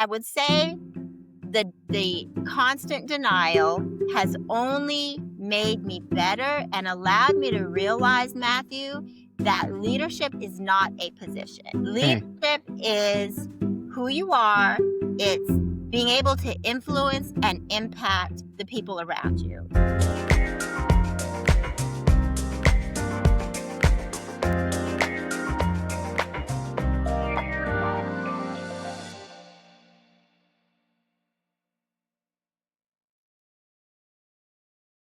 I would say the constant denial has only made me better and allowed me to realize, Matthew, that leadership is not a position. Hmm. Leadership is who you are. It's being able to influence and impact the people around you.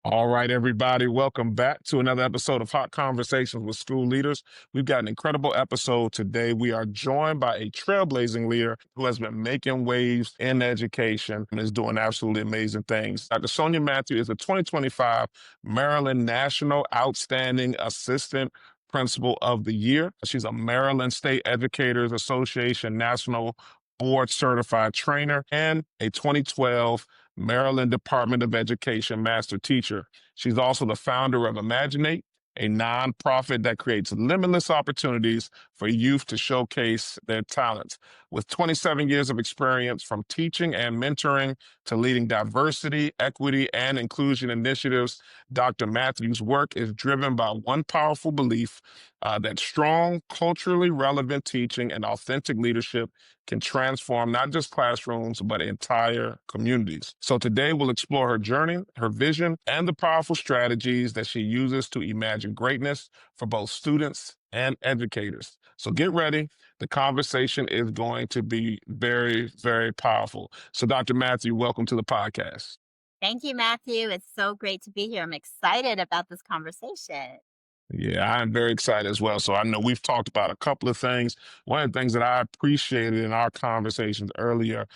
All right, everybody, welcome back to another episode of Hot Conversations with School Leaders. We've got an incredible episode today. We are joined by a trailblazing leader who has been making waves in education and is doing absolutely amazing things. Dr. Sonia Matthew is the 2025 Maryland National Outstanding Assistant Principal of the Year. She's a Maryland State Educators Association National Board Certified Trainer and a 2012 Maryland Department of Education master teacher. She's also the founder of ImagineNate, a nonprofit that creates limitless opportunities for youth to showcase their talents. With 27 years of experience from teaching and mentoring to leading diversity, equity, and inclusion initiatives, Dr. Matthew's work is driven by one powerful belief that strong, culturally relevant teaching and authentic leadership can transform not just classrooms, but entire communities. So today we'll explore her journey, her vision, and the powerful strategies that she uses to imagine greatness for both students and educators. So get ready. The conversation is going to be very, very powerful. So Dr. Matthew, welcome to the podcast. Thank you, Matthew. It's so great to be here. I'm excited about this conversation. Yeah, I'm very excited as well. So I know we've talked about a couple of things. One of the things that I appreciated in our conversations earlier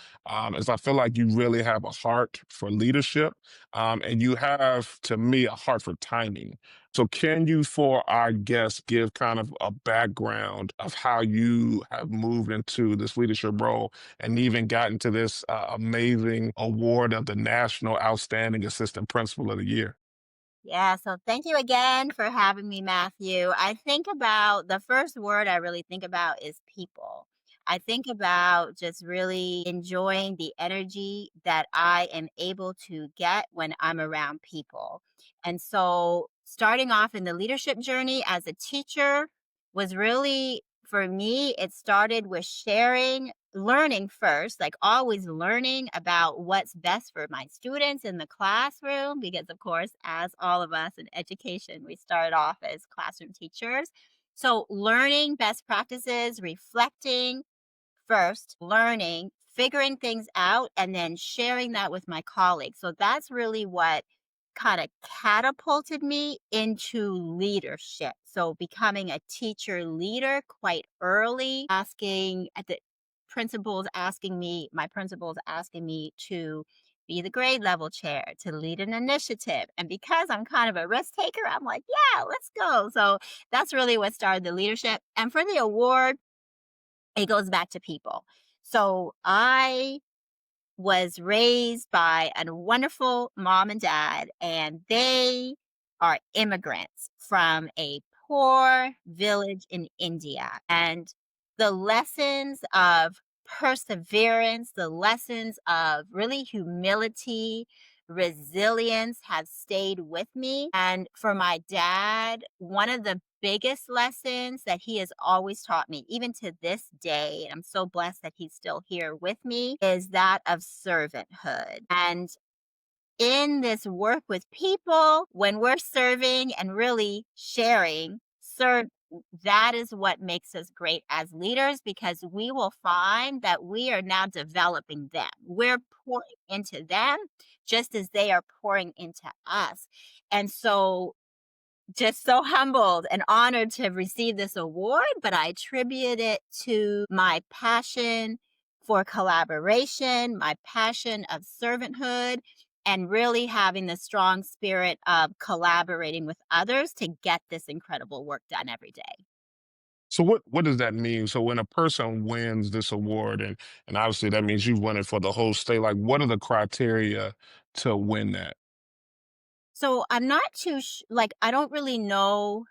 is I feel like you really have a heart for leadership, and you have, to me, a heart for timing. So can you, for our guests, give kind of a background of how you have moved into this leadership role and even gotten to this amazing award of the National Outstanding Assistant Principal of the Year? Yeah, so thank you again for having me, Matthew. I think about the first word I really think about is people. I think about just really enjoying the energy that I am able to get when I'm around people. And so, starting off in the leadership journey as a teacher was really, for me, it started with sharing, learning first, like always learning about what's best for my students in the classroom. Because, of course, as all of us in education, we started off as classroom teachers. So, learning best practices, reflecting first, learning, figuring things out, and then sharing that with my colleagues. So, that's really what kind of catapulted me into leadership. So becoming a teacher leader quite early, asking at the my principals asking me to be the grade level chair, to lead an initiative. And because I'm kind of a risk taker, I'm like, yeah, let's go. So that's really what started the leadership. And for the award, it goes back to people. So I was raised by a wonderful mom and dad, and they are immigrants from a poor village in India. And the lessons of perseverance, the lessons of really humility, resilience have stayed with me. And for my dad, one of the biggest lessons that he has always taught me, even to this day, and I'm so blessed that he's still here with me, is that of servanthood. And in this work with people, when we're serving and really sharing, that is what makes us great as leaders, because we will find that we are now developing them. We're pouring into them just as they are pouring into us. And so, just so humbled and honored to have received this award, but I attribute it to my passion for collaboration, my passion of servanthood, and really having the strong spirit of collaborating with others to get this incredible work done every day. So what does that mean? So when a person wins this award, and obviously that means you've won it for the whole state, like what are the criteria to win that? So I'm not too like I don't really know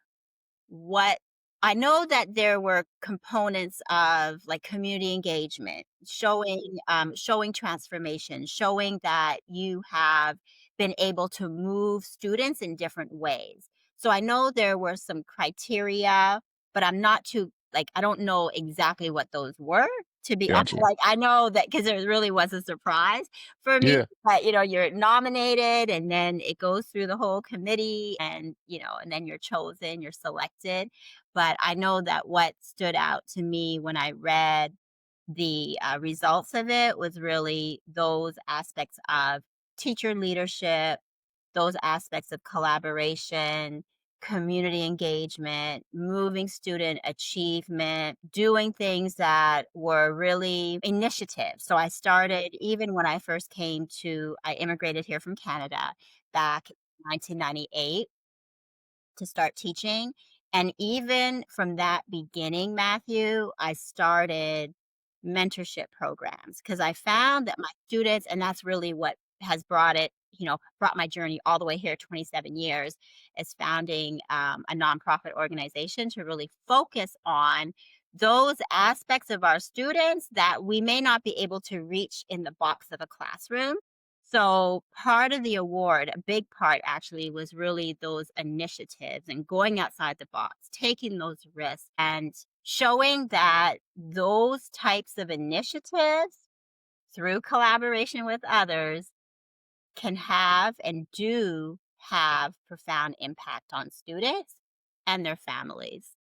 what I know that there were components of like community engagement, showing transformation, showing that you have been able to move students in different ways. So I know there were some criteria, but I'm not too like I don't know exactly what those were. To be Gotcha. like, I know that because it really was a surprise for me. Yeah. But you're nominated, and then it goes through the whole committee, and and then you're chosen, you're selected. But I know that what stood out to me when I read the results of it was really those aspects of teacher leadership, those aspects of collaboration, community engagement, moving student achievement, doing things that were really initiative. So I started even when I first I immigrated here from Canada back in 1998 to start teaching. And even from that beginning, Matthew, I started mentorship programs because I found that my students, and that's really what has brought my journey all the way here 27 years, is founding a nonprofit organization to really focus on those aspects of our students that we may not be able to reach in the box of a classroom. So part of the award, a big part actually, was really those initiatives and going outside the box, taking those risks and showing that those types of initiatives through collaboration with others can have and do have profound impact on students and their families.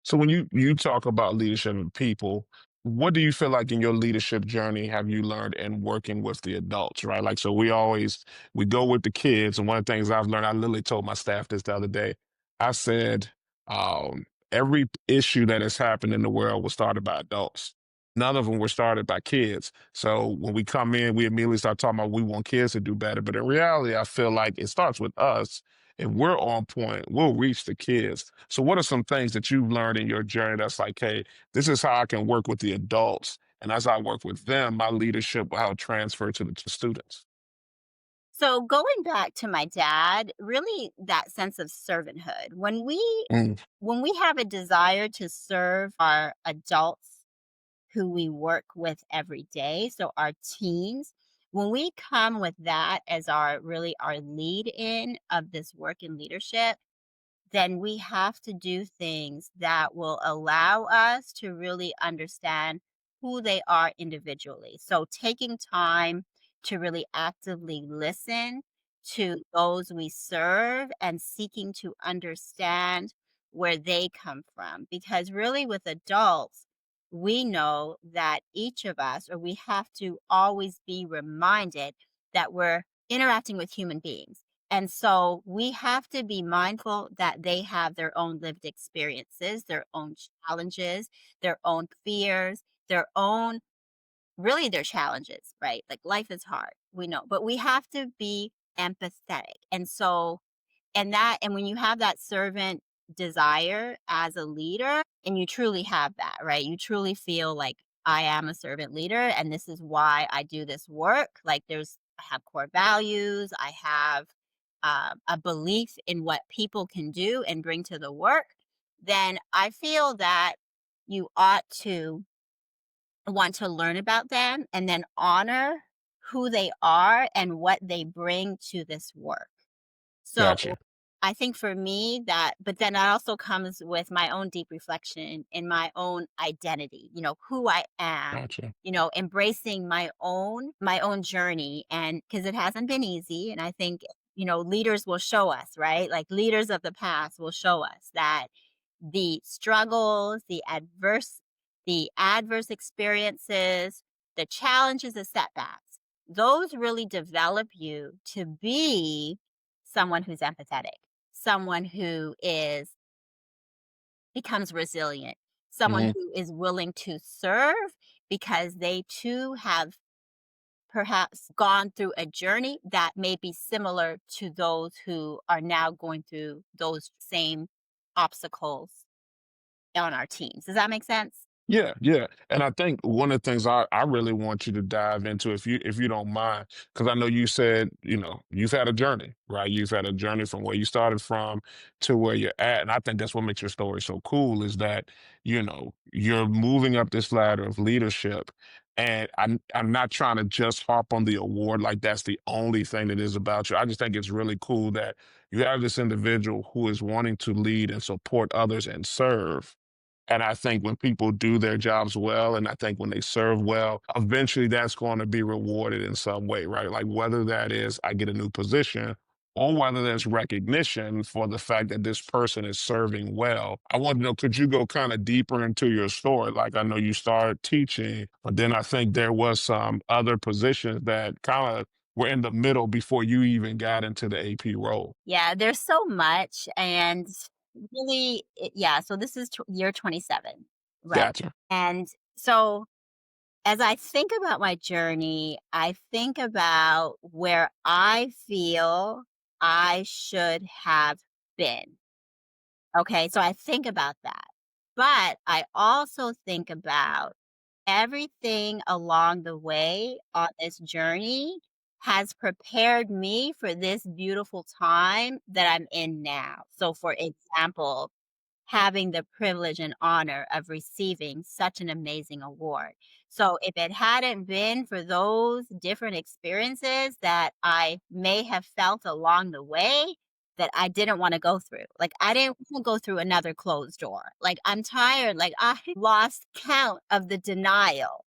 So when you talk about leadership and people, what do you feel like in your leadership journey have you learned in working with the adults, right? Like, so we go with the kids, and one of the things I've learned, I literally told my staff this the other day. I said, every issue that has happened in the world was started by adults. None of them were started by kids. So when we come in, we immediately start talking about we want kids to do better. But in reality, I feel like it starts with us. If we're on point, we'll reach the kids. So, what are some things that you've learned in your journey that's like, hey, this is how I can work with the adults? And as I work with them, my leadership will how it transfer to the students. So going back to my dad, really that sense of servanthood. Mm, When we have a desire to serve our adults who we work with every day, so our teens, when we come with that as our lead in of this work in leadership, then we have to do things that will allow us to really understand who they are individually. So, taking time to really actively listen to those we serve and seeking to understand where they come from. Because, really, with adults, we know that each of us, or we have to always be reminded that we're interacting with human beings, and so we have to be mindful that they have their own lived experiences, their own challenges, their own fears, their own really their challenges, right? Like life is hard, we know, but we have to be empathetic. And when you have that servant desire as a leader, and you truly have that, right? You truly feel like I am a servant leader and this is why I do this work. Like I have core values, I have a belief in what people can do and bring to the work. Then I feel that you ought to want to learn about them and then honor who they are and what they bring to this work. So, gotcha. I think for me but then that also comes with my own deep reflection in my own identity, who I am, Gotcha. embracing my own journey, and because it hasn't been easy, and I think, leaders will show us, right? Like leaders of the past will show us that the struggles, the adverse experiences, the challenges, the setbacks, those really develop you to be someone who's empathetic, someone who is becomes resilient, someone Hmm. who is willing to serve because they too have perhaps gone through a journey that may be similar to those who are now going through those same obstacles on our teams. Does that make sense? Yeah, yeah. And I think one of the things I really want you to dive into, if you don't mind, because I know you said, you've had a journey, right? You've had a journey from where you started from to where you're at. And I think that's what makes your story so cool is that, you're moving up this ladder of leadership. And I'm not trying to just harp on the award like that's the only thing that is about you. I just think it's really cool that you have this individual who is wanting to lead and support others and serve, and I think when people do their jobs well, and I think when they serve well, eventually that's going to be rewarded in some way, right? Like whether that is I get a new position or whether there's recognition for the fact that this person is serving well. I want to know, could you go kind of deeper into your story? Like I know you started teaching, but then I think there was some other positions that kind of were in the middle before you even got into the AP role. Yeah, there's so much, and really, yeah. So this is year 27, right? Gotcha. And so as I think about my journey, I think about where I feel I should have been. Okay, so I think about that. But I also think about everything along the way on this journey has prepared me for this beautiful time that I'm in now. So, for example, having the privilege and honor of receiving such an amazing award. So if it hadn't been for those different experiences that I may have felt along the way that I didn't want to go through. Like I didn't want to go through another closed door. Like I'm tired. Like I lost count of the denial.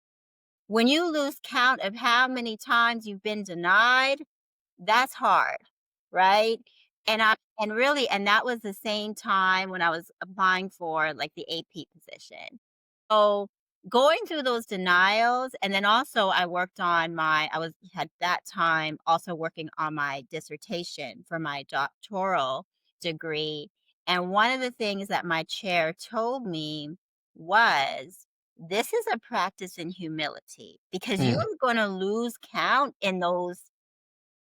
When you lose count of how many times you've been denied, that's hard, right? And that was the same time when I was applying for, like, the AP position. So, going through those denials, and then also I was at that time also working on my dissertation for my doctoral degree, and one of the things that my chair told me was, "This is a practice in humility because you're Mm, gonna lose count in those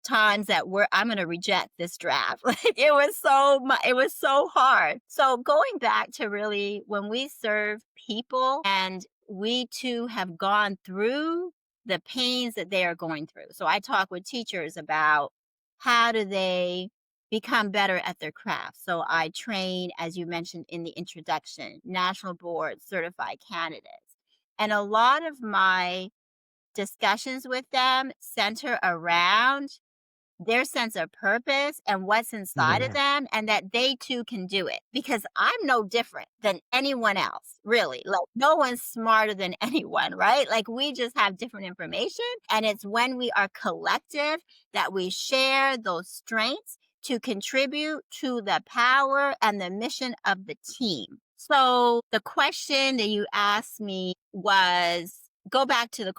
times that I'm gonna reject this draft." Like, it was so hard. So, going back to really when we serve people and we too have gone through the pains that they are going through. So, I talk with teachers about how do they become better at their craft. So, I train, as you mentioned in the introduction, national board certified candidates. And a lot of my discussions with them center around their sense of purpose and what's inside of yeah. them, and that they too can do it because I'm no different than anyone else, really. Like, no one's smarter than anyone, right? Like, we just have different information. And it's when we are collective that we share those strengths to contribute to the power and the mission of the team. So, the question that you asked me was, go back to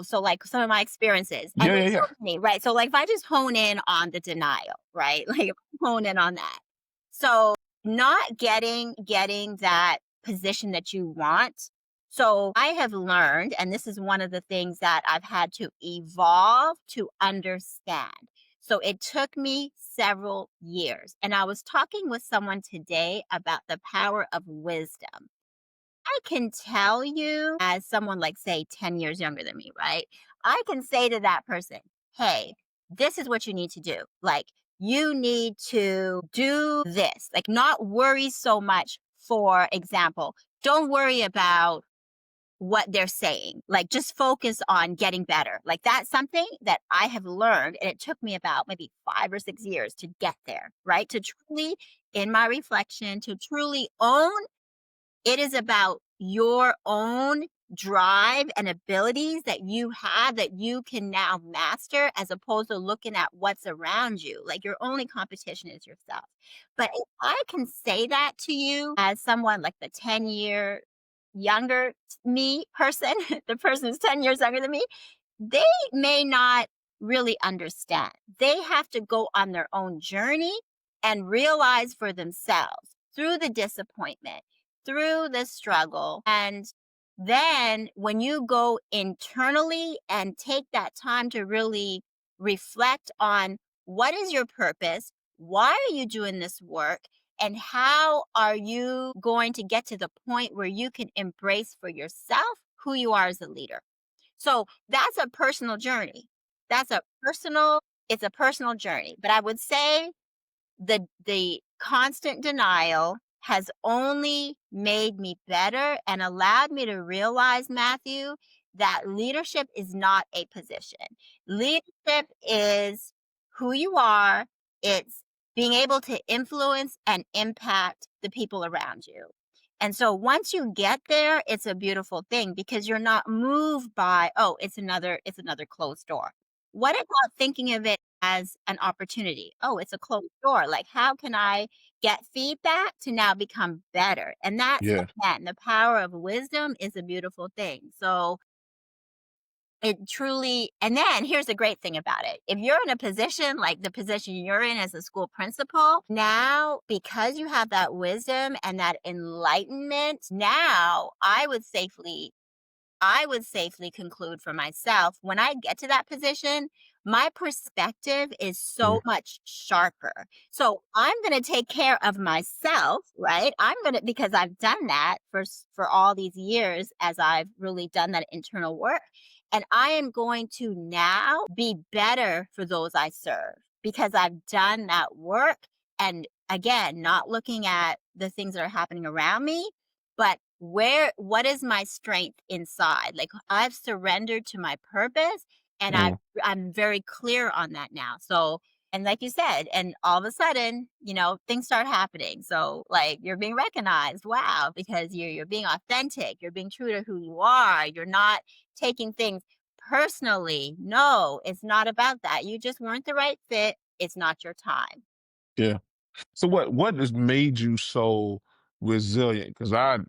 so like some of my experiences, and Yeah, yeah, there's yeah. so many, right? So like if I just hone in on the denial, right? Like if I hone in on that. So not getting that position that you want. So I have learned, and this is one of the things that I've had to evolve to understand. So it took me several years. And I was talking with someone today about the power of wisdom. I can tell you as someone like, say, 10 years younger than me, right? I can say to that person, "Hey, this is what you need to do. Like, you need to do this." Like, not worry so much. For example, don't worry about what they're saying. Like, just focus on getting better. Like, that's something that I have learned. And it took me about maybe 5 or 6 years to get there, right? To truly, in my reflection, to truly own it is about your own drive and abilities that you have that you can now master as opposed to looking at what's around you. Like your only competition is yourself. But if I can say that to you as someone like the 10-year younger me person, the person who's 10 years younger than me, they may not really understand. They have to go on their own journey and realize for themselves through the disappointment, through the struggle. And then when you go internally and take that time to really reflect on what is your purpose? Why are you doing this work? And how are you going to get to the point where you can embrace for yourself who you are as a leader? So that's a personal journey. That's a personal, it's a personal journey. But I would say the constant denial has only made me better and allowed me to realize, Matthew, that leadership is not a position. Leadership is who you are. It's being able to influence and impact the people around you. And so once you get there, it's a beautiful thing because you're not moved by, oh, it's another closed door. What about thinking of it as an opportunity? Oh, it's a closed door. Like, how can I get feedback to now become better? And that's, Yeah. again, the power of wisdom is a beautiful thing. So it truly, and then here's the great thing about it. If you're in a position like the position you're in as a school principal, now because you have that wisdom and that enlightenment, now I would safely conclude for myself when I get to that position, my perspective is Yeah. so much sharper. So I'm going to take care of myself, right? I'm going to, because I've done that for all these years as I've really done that internal work. And I am going to now be better for those I serve because I've done that work. And again, not looking at the things that are happening around me, but what is my strength inside? Like, I've surrendered to my purpose and Mm. I'm very clear on that now. So, and like you said, and all of a sudden, things start happening. So like you're being recognized. Wow, because you're being authentic, you're being true to who you are. You're not taking things personally. No, it's not about that. You just weren't the right fit. It's not your time. Yeah. So what has made you so resilient? Because I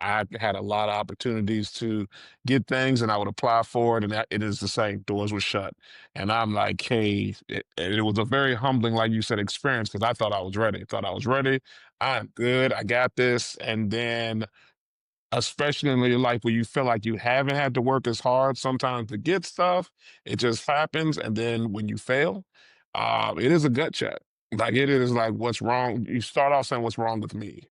had a lot of opportunities to get things and I would apply for it, and it is the same. Doors were shut. And I'm like, hey, it was a very humbling, like you said, experience because I thought I was ready. Thought I was ready. I'm good. I got this. And then, especially in your life where you feel like you haven't had to work as hard sometimes to get stuff, it just happens. And then when you fail, it is a gut check. Like it is like, what's wrong? You start off saying, what's wrong with me?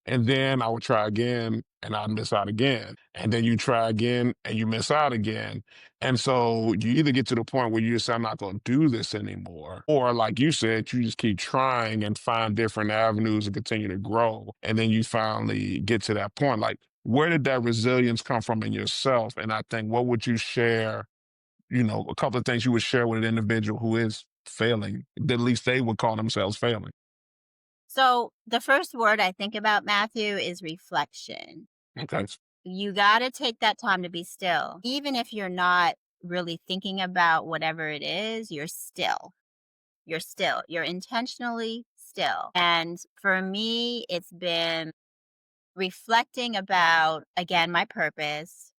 And then I would try again and I'd miss out again. And then you try again and you miss out again. And so you either get to the point where you just say, I'm not going to do this anymore. Or like you said, you just keep trying and find different avenues and continue to grow. And then you finally get to that point. Like, where did that resilience come from in yourself? And I think, what would you share, a couple of things you would share with an individual who is failing, that at least they would call themselves failing? So the first word I think about, Matthew, is reflection. Okay. You got to take that time to be still. Even if you're not really thinking about whatever it is, you're still. You're still. You're intentionally still. And for me, it's been reflecting about, again, my purpose,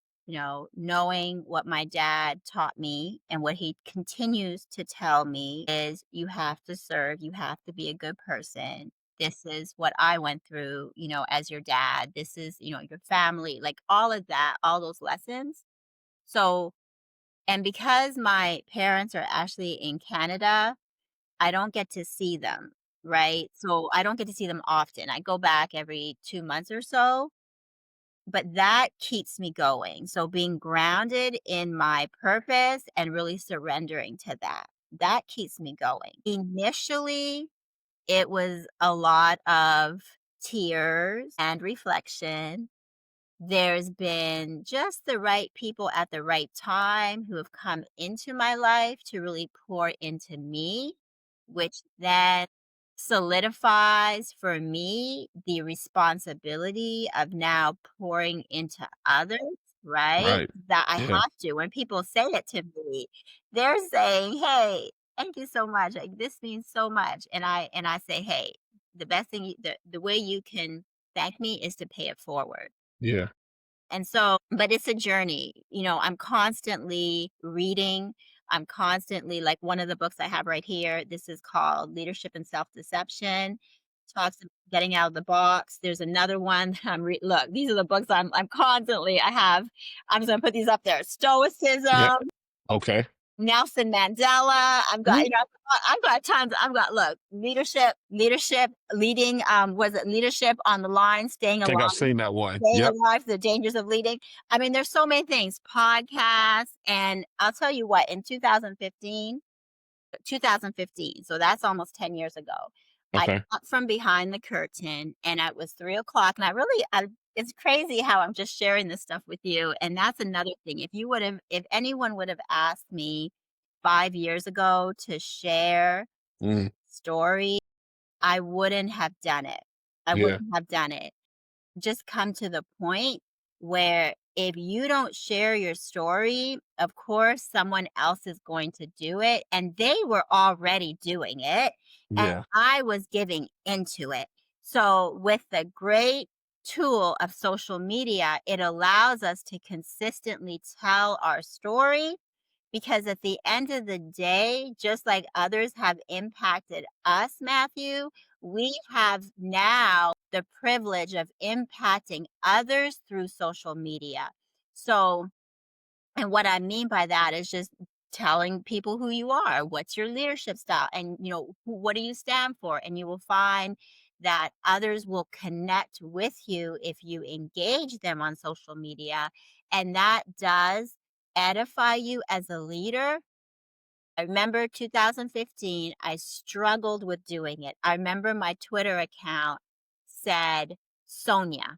knowing what my dad taught me and what he continues to tell me is you have to serve, you have to be a good person. This is what I went through, as your dad. This is, your family, like all of that, all those lessons. So, and because my parents are actually in Canada, I don't get to see them, right? So I don't get to see them often. I go back every 2 months or so, but that keeps me going. So being grounded in my purpose and really surrendering to that, that keeps me going. Initially, it was a lot of tears and reflection. There's been just the right people at the right time who have come into my life to really pour into me, which then solidifies for me the responsibility of now pouring into others, right? Right. That I Yeah. have to. When people say it to me, they're saying, "Hey, thank you so much. Like this means so much." And I say, "Hey, the best thing the way you can thank me is to pay it forward." Yeah. And so, but it's a journey. I'm constantly reading. I'm constantly, like, one of the books I have right here. This is called Leadership and Self Deception. Talks about getting out of the box. There's another one that look, these are the books I'm constantly, I'm just gonna put these up there. Yeah. Stoicism, Okay. Nelson Mandela. Mhm. I've got tons. I've got look, leadership, leading. Was it leadership on the line, Think I've seen that one. staying Yep. alive, the dangers of leading. I mean, there's so many things. Podcasts, and I'll tell you what. In 2015, so that's almost 10 years ago. I Okay. got from behind the curtain and it was 3 o'clock. And it's crazy how I'm just sharing this stuff with you. And that's another thing. If anyone would have asked me 5 years ago to share Mm, story, I wouldn't have done it. I yeah. wouldn't have done it. Just come to the point where if you don't share your story, of course, someone else is going to do it. And they were already doing it. And Yeah. I was giving into it. So, with the great tool of social media, it allows us to consistently tell our story because at the end of the day, just like others have impacted us, Matthew, we have now the privilege of impacting others through social media. So, and what I mean by that is just telling people who you are, what's your leadership style, and what do you stand for? And you will find that others will connect with you if you engage them on social media. And that does edify you as a leader. I remember 2015, I struggled with doing it. I remember my Twitter account said Sonia.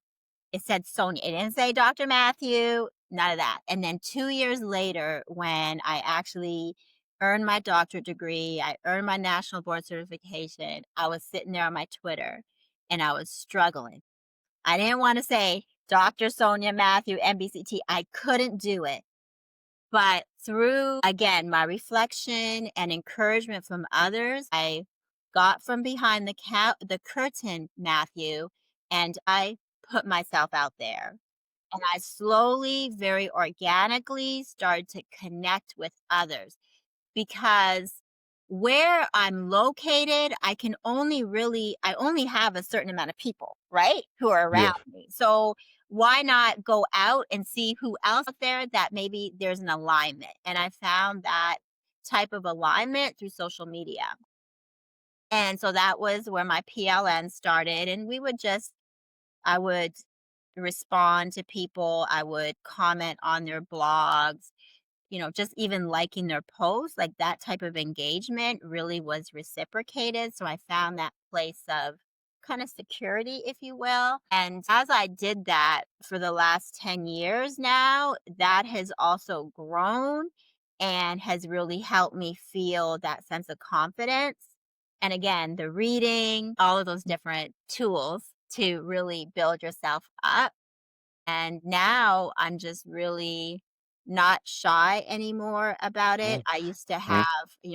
It said Sonia. It didn't say Dr. Matthew, none of that. And then 2 years later, when I actually earned my doctorate degree, I earned my national board certification, I was sitting there on my Twitter and I was struggling. I didn't want to say Dr. Sonia Matthew, MBCT. I couldn't do it. But through, again, my reflection and encouragement from others, I got from behind the curtain, Matthew, and I put myself out there. And I slowly, very organically started to connect with others because where I'm located, I only have a certain amount of people, right? Who are Yeah. around me. So why not go out and see who else out there that maybe there's an alignment? And I found that type of alignment through social media. And so that was where my PLN started. And I would respond to people, I would comment on their blogs, just even liking their posts, like that type of engagement really was reciprocated. So I found that place of kind of security, if you will. And as I did that for the last 10 years now, that has also grown and has really helped me feel that sense of confidence. And again, the reading, all of those different tools to really build yourself up. And now I'm just really not shy anymore about it. Mm, I used to mm,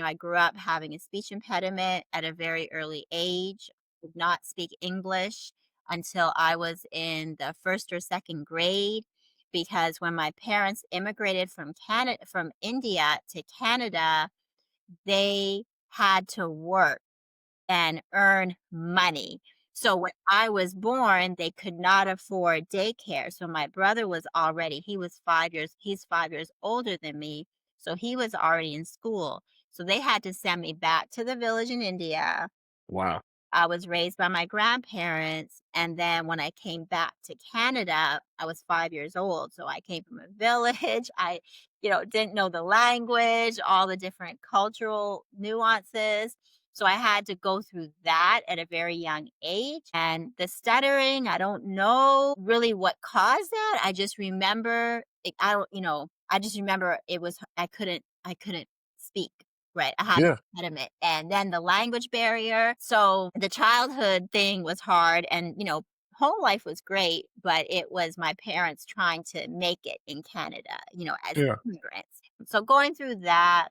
I grew up having a speech impediment at a very early age, did not speak English until I was in the first or second grade. Because when my parents immigrated from India to Canada, they had to work and earn money. So when I was born, they could not afford daycare. So my brother he's 5 years older than me. So he was already in school. So they had to send me back to the village in India. wow. I was raised by my grandparents, and then when I came back to Canada, I was 5 years old, so I came from a village. I didn't know the language, all the different cultural nuances, so I had to go through that at a very young age, and the stuttering, I don't know really what caused that. I just remember I couldn't speak. Right, I had Yeah. impediment, and then the language barrier. So the childhood thing was hard, and home life was great, but it was my parents trying to make it in Canada, as Yeah. immigrants. So going through that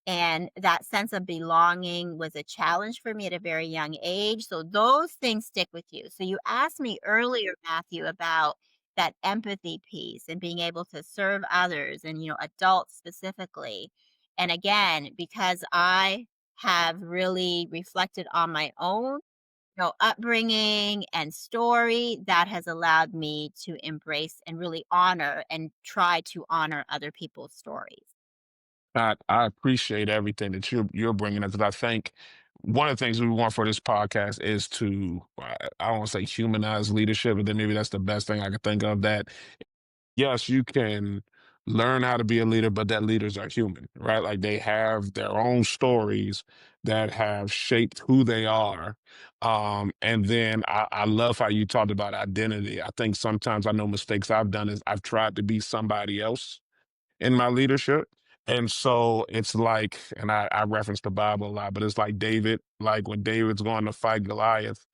and that sense of belonging was a challenge for me at a very young age. So those things stick with you. So you asked me earlier, Matthew, about that empathy piece and being able to serve others and, adults specifically. And again, because I have really reflected on my own, upbringing and story, that has allowed me to embrace and really honor and try to honor other people's stories. I appreciate everything that you're bringing us. 'Cause I think one of the things we want for this podcast is to I don't want to say humanize leadership, but then maybe that's the best thing I could think of. That yes, you can learn how to be a leader, but that leaders are human, right? Like they have their own stories that have shaped who they are. And then I love how you talked about identity. I think sometimes I know mistakes I've done is I've tried to be somebody else in my leadership. And so it's like, and I reference the Bible a lot, but it's like David, like when David's going to fight Goliath,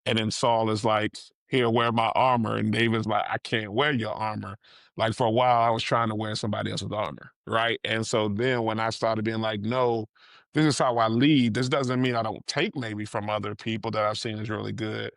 and then Saul is like, "Here, wear my armor." And David's like, "I can't wear your armor." Like for a while, I was trying to wear somebody else's armor. Right. And so then when I started being like, no, this is how I lead. This doesn't mean I don't take maybe from other people that I've seen is really good.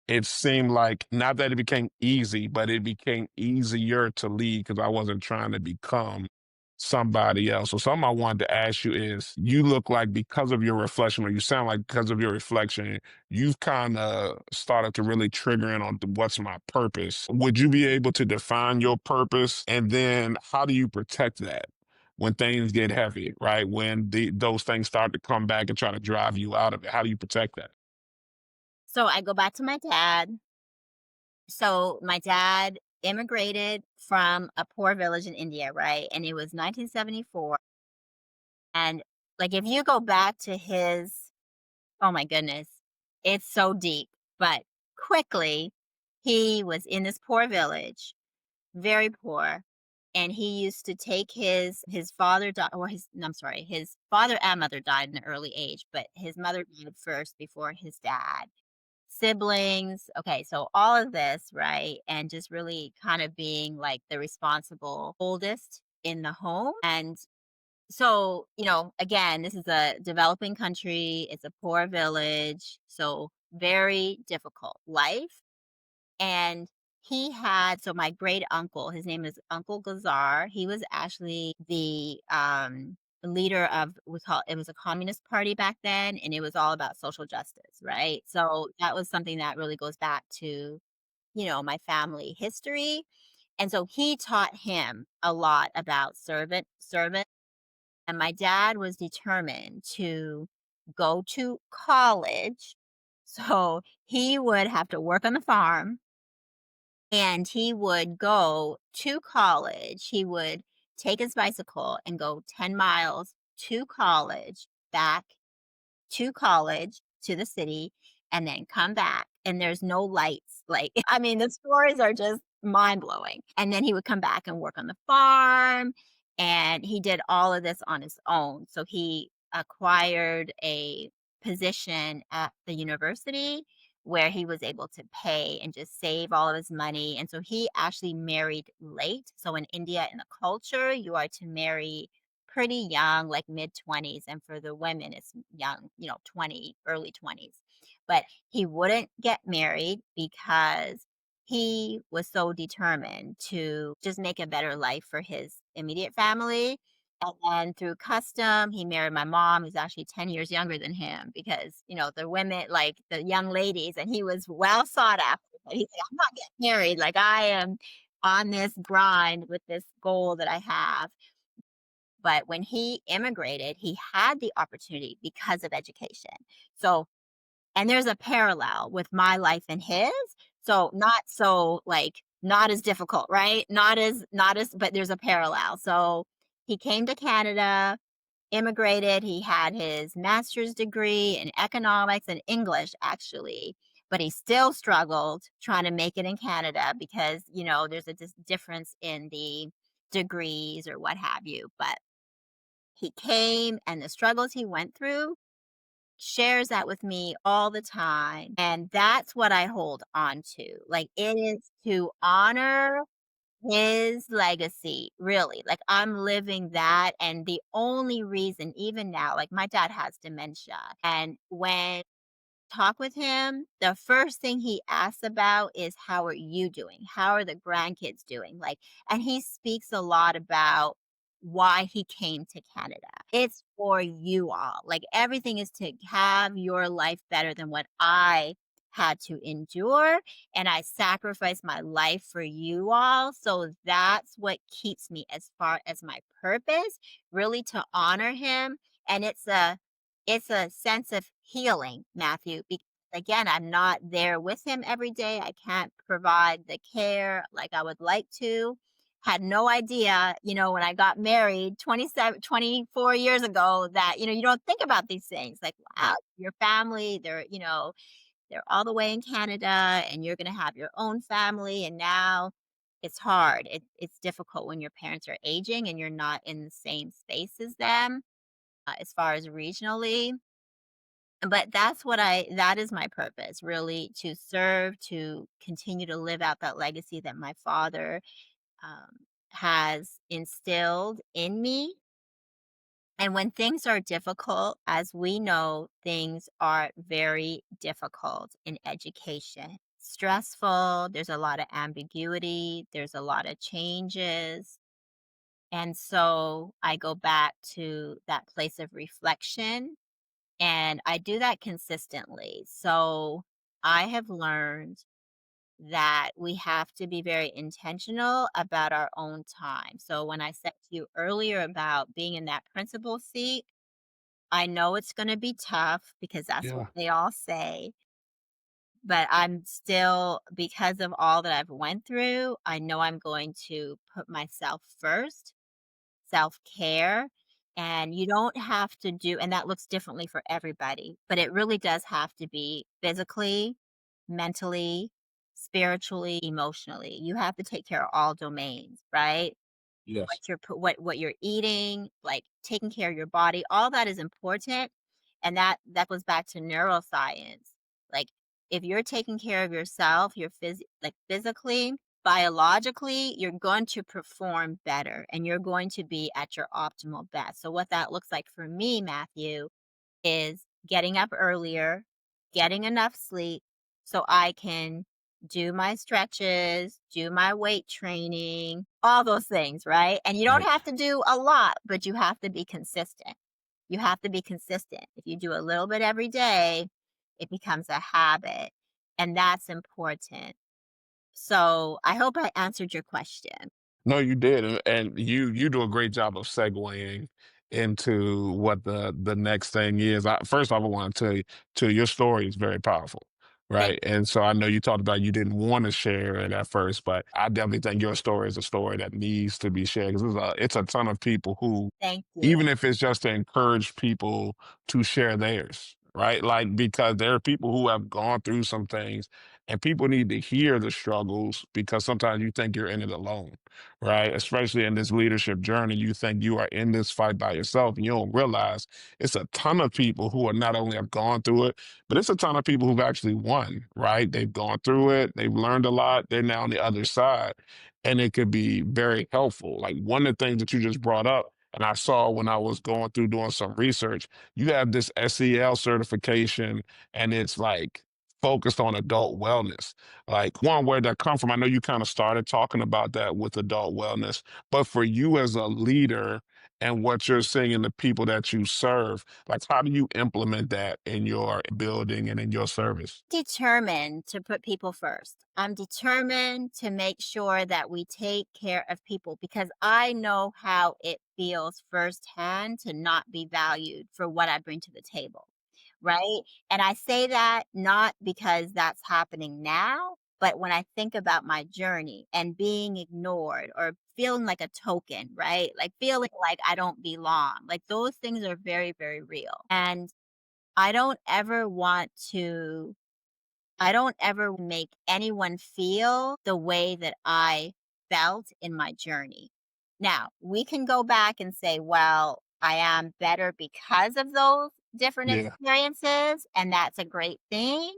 It seemed like not that it became easy, but it became easier to lead because I wasn't trying to become somebody else. So something I wanted to ask you is you look like because of your reflection, or you sound like because of your reflection, you've kind of started to really trigger in on what's my purpose. Would you be able to define your purpose? And then how do you protect that when things get heavy, right? When those things start to come back and try to drive you out of it, how do you protect that? So I go back to my dad. So my dad immigrated from a poor village in India, right? And it was 1974. And like if you go back to his, oh my goodness, it's so deep. But quickly, he was in this poor village, very poor, and he used to take his father died, or his no, I'm sorry, his father and mother died in an early age, but his mother died first before his dad. Siblings, okay, so all of this, right? And just really kind of being like the responsible oldest in the home. And so, again, this is a developing country, it's a poor village, so very difficult life. And he had, so my great uncle, his name is Uncle Gazar. He was actually the leader of, we call it was a communist party back then, and it was all about social justice, right? So that was something that really goes back to, my family history. And so he taught him a lot about servant. And my dad was determined to go to college. So he would have to work on the farm and he would go to college. He would take his bicycle and go 10 miles to college, back to college, to the city, and then come back, and there's no lights, like, I mean, the stories are just mind-blowing, and then he would come back and work on the farm, and he did all of this on his own, so he acquired a position at the university where he was able to pay and just save all of his money, and so he actually married late. So in India, in the culture, you are to marry pretty young, like mid-20s, and for the women, it's young, 20, early 20s. But he wouldn't get married because he was so determined to just make a better life for his immediate family. And then through custom, he married my mom, who's actually 10 years younger than him because, the women, like the young ladies, and he was well sought after. But he's like, I'm not getting married. Like, I am on this grind with this goal that I have. But when he immigrated, he had the opportunity because of education. So, and there's a parallel with my life and his. So, not so like not as difficult, right? Not as but there's a parallel. So, he came to Canada, immigrated, he had his master's degree in economics and English actually, but he still struggled trying to make it in Canada because, there's a difference in the degrees or what have you. But he came and the struggles he went through, shares that with me all the time. And that's what I hold on to. Like, it is to honor his legacy, really. Like, I'm living that. And the only reason, even now, like, my dad has dementia. And when talk with him, the first thing he asks about is, "How are you doing? How are the grandkids doing?" Like, and he speaks a lot about why he came to Canada. It's for you all. Like, everything is to have your life better than what I had to endure, and I sacrificed my life for you all. So that's what keeps me as far as my purpose, really to honor him. And it's a sense of healing, Matthew, because again, I'm not there with him every day. I can't provide the care like I would like to. Had no idea, when I got married 24 years ago that, you don't think about these things. Like, wow, your family, they're all the way in Canada and you're going to have your own family. And now it's hard. It's difficult when your parents are aging and you're not in the same space as them, as far as regionally. But that is my purpose, really, to serve, to continue to live out that legacy that my father has instilled in me. And when things are difficult, as we know, things are very difficult in education. Stressful, there's a lot of ambiguity, there's a lot of changes. And so I go back to that place of reflection and I do that consistently. So I have learned that we have to be very intentional about our own time. So when I said to you earlier about being in that principal seat, I know it's going to be tough because that's what Yeah. they all say, but I'm still, because of all that I've went through, I know I'm going to put myself first, self-care, and you don't have to do, and that looks differently for everybody, but it really does have to be physically, mentally, spiritually, emotionally. You have to take care of all domains, right? Yes. What you're eating, like taking care of your body, all that is important. And that goes back to neuroscience. Like if you're taking care of yourself, like physically, biologically, you're going to perform better and you're going to be at your optimal best. So what that looks like for me, Matthew, is getting up earlier, getting enough sleep so I can do my stretches, do my weight training, all those things, right? And you don't Right. have to do a lot, but you have to be consistent. You have to be consistent. If you do a little bit every day, it becomes a habit. And that's important. So I hope I answered your question. No, you did, and you do a great job of segueing into what the next thing is. First off, I want to tell you your story is very powerful, Thank right? And so I know you talked about you didn't want to share it at first, but I definitely think your story is a story that needs to be shared because it's a ton of people who, thank you. even if it's just to encourage people to share theirs, right? Like because there are people who have gone through some things, and people need to hear the struggles because sometimes you think you're in it alone, right? Especially in this leadership journey, you think you are in this fight by yourself, and you don't realize it's a ton of people who are not only have gone through it, but it's a ton of people who've actually won, right? They've gone through it, they've learned a lot, they're now on the other side, and it could be very helpful. Like one of the things that you just brought up, and I saw when I was going through doing some research, you have this SEL certification, and it's like focused on adult wellness. Like, one, where'd that come from? I know you kind of started talking about that with adult wellness, but for you as a leader and what you're seeing in the people that you serve, like, how do you implement that in your building and in your service? Determined to put people first. I'm determined to make sure that we take care of people because I know how it feels firsthand to not be valued for what I bring to the table. Right. And I say that not because that's happening now, but when I think about my journey and being ignored or feeling like a token, right? Like feeling like I don't belong, like those things are very, very real. And I don't ever want to I don't ever make anyone feel the way that I felt in my journey. Now, we can go back and say, well, I am better because of those different Yeah. experiences, and that's a great thing.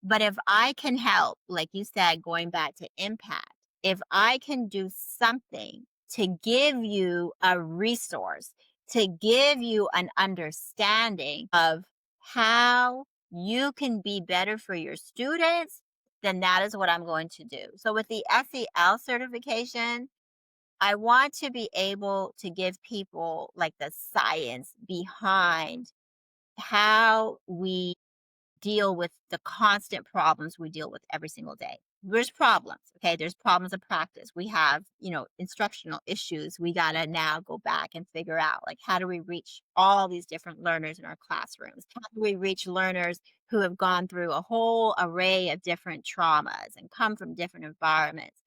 But if I can help, like you said, going back to impact, if I can do something to give you a resource, to give you an understanding of how you can be better for your students, then that is what I'm going to do. So with the SEL certification, I want to be able to give people like the science behind how we deal with the constant problems we deal with every single day. There's problems, okay? There's problems of practice. We have, instructional issues. We got to now go back and figure out, like, how do we reach all these different learners in our classrooms? How do we reach learners who have gone through a whole array of different traumas and come from different environments?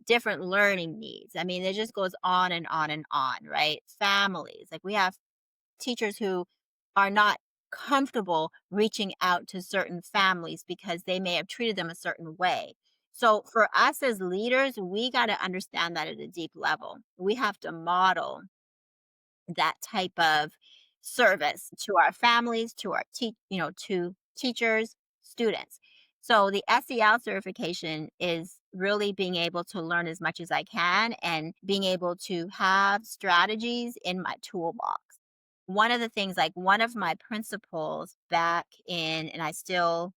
Different learning needs. I mean, it just goes on and on and on, right? Families. Like, we have teachers who are not comfortable reaching out to certain families because they may have treated them a certain way. So, for us as leaders, we got to understand that at a deep level. We have to model that type of service to our families, to our to teachers, students. So the SEL certification is really being able to learn as much as I can and being able to have strategies in my toolbox. One of the things, like one of my principals back in, and I still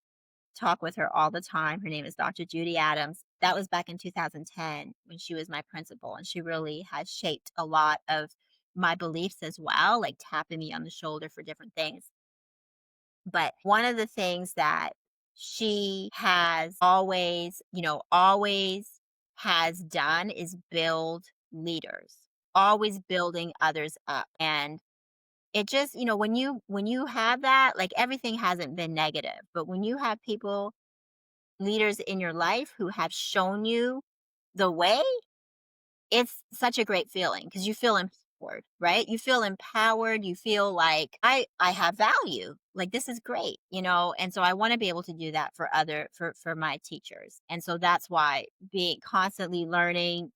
talk with her all the time. Her name is Dr. Judy Adams. That was back in 2010 when she was my principal, and she really has shaped a lot of my beliefs as well, like tapping me on the shoulder for different things. But one of the things that she has always has done is build leaders, always building others up. And it just, when you have that, like everything hasn't been negative, but when you have people, leaders in your life who have shown you the way, it's such a great feeling because you feel empowered, right? You feel empowered. You feel like I have value. Like this is great, And so I want to be able to do that for my teachers. And so that's why being constantly learning,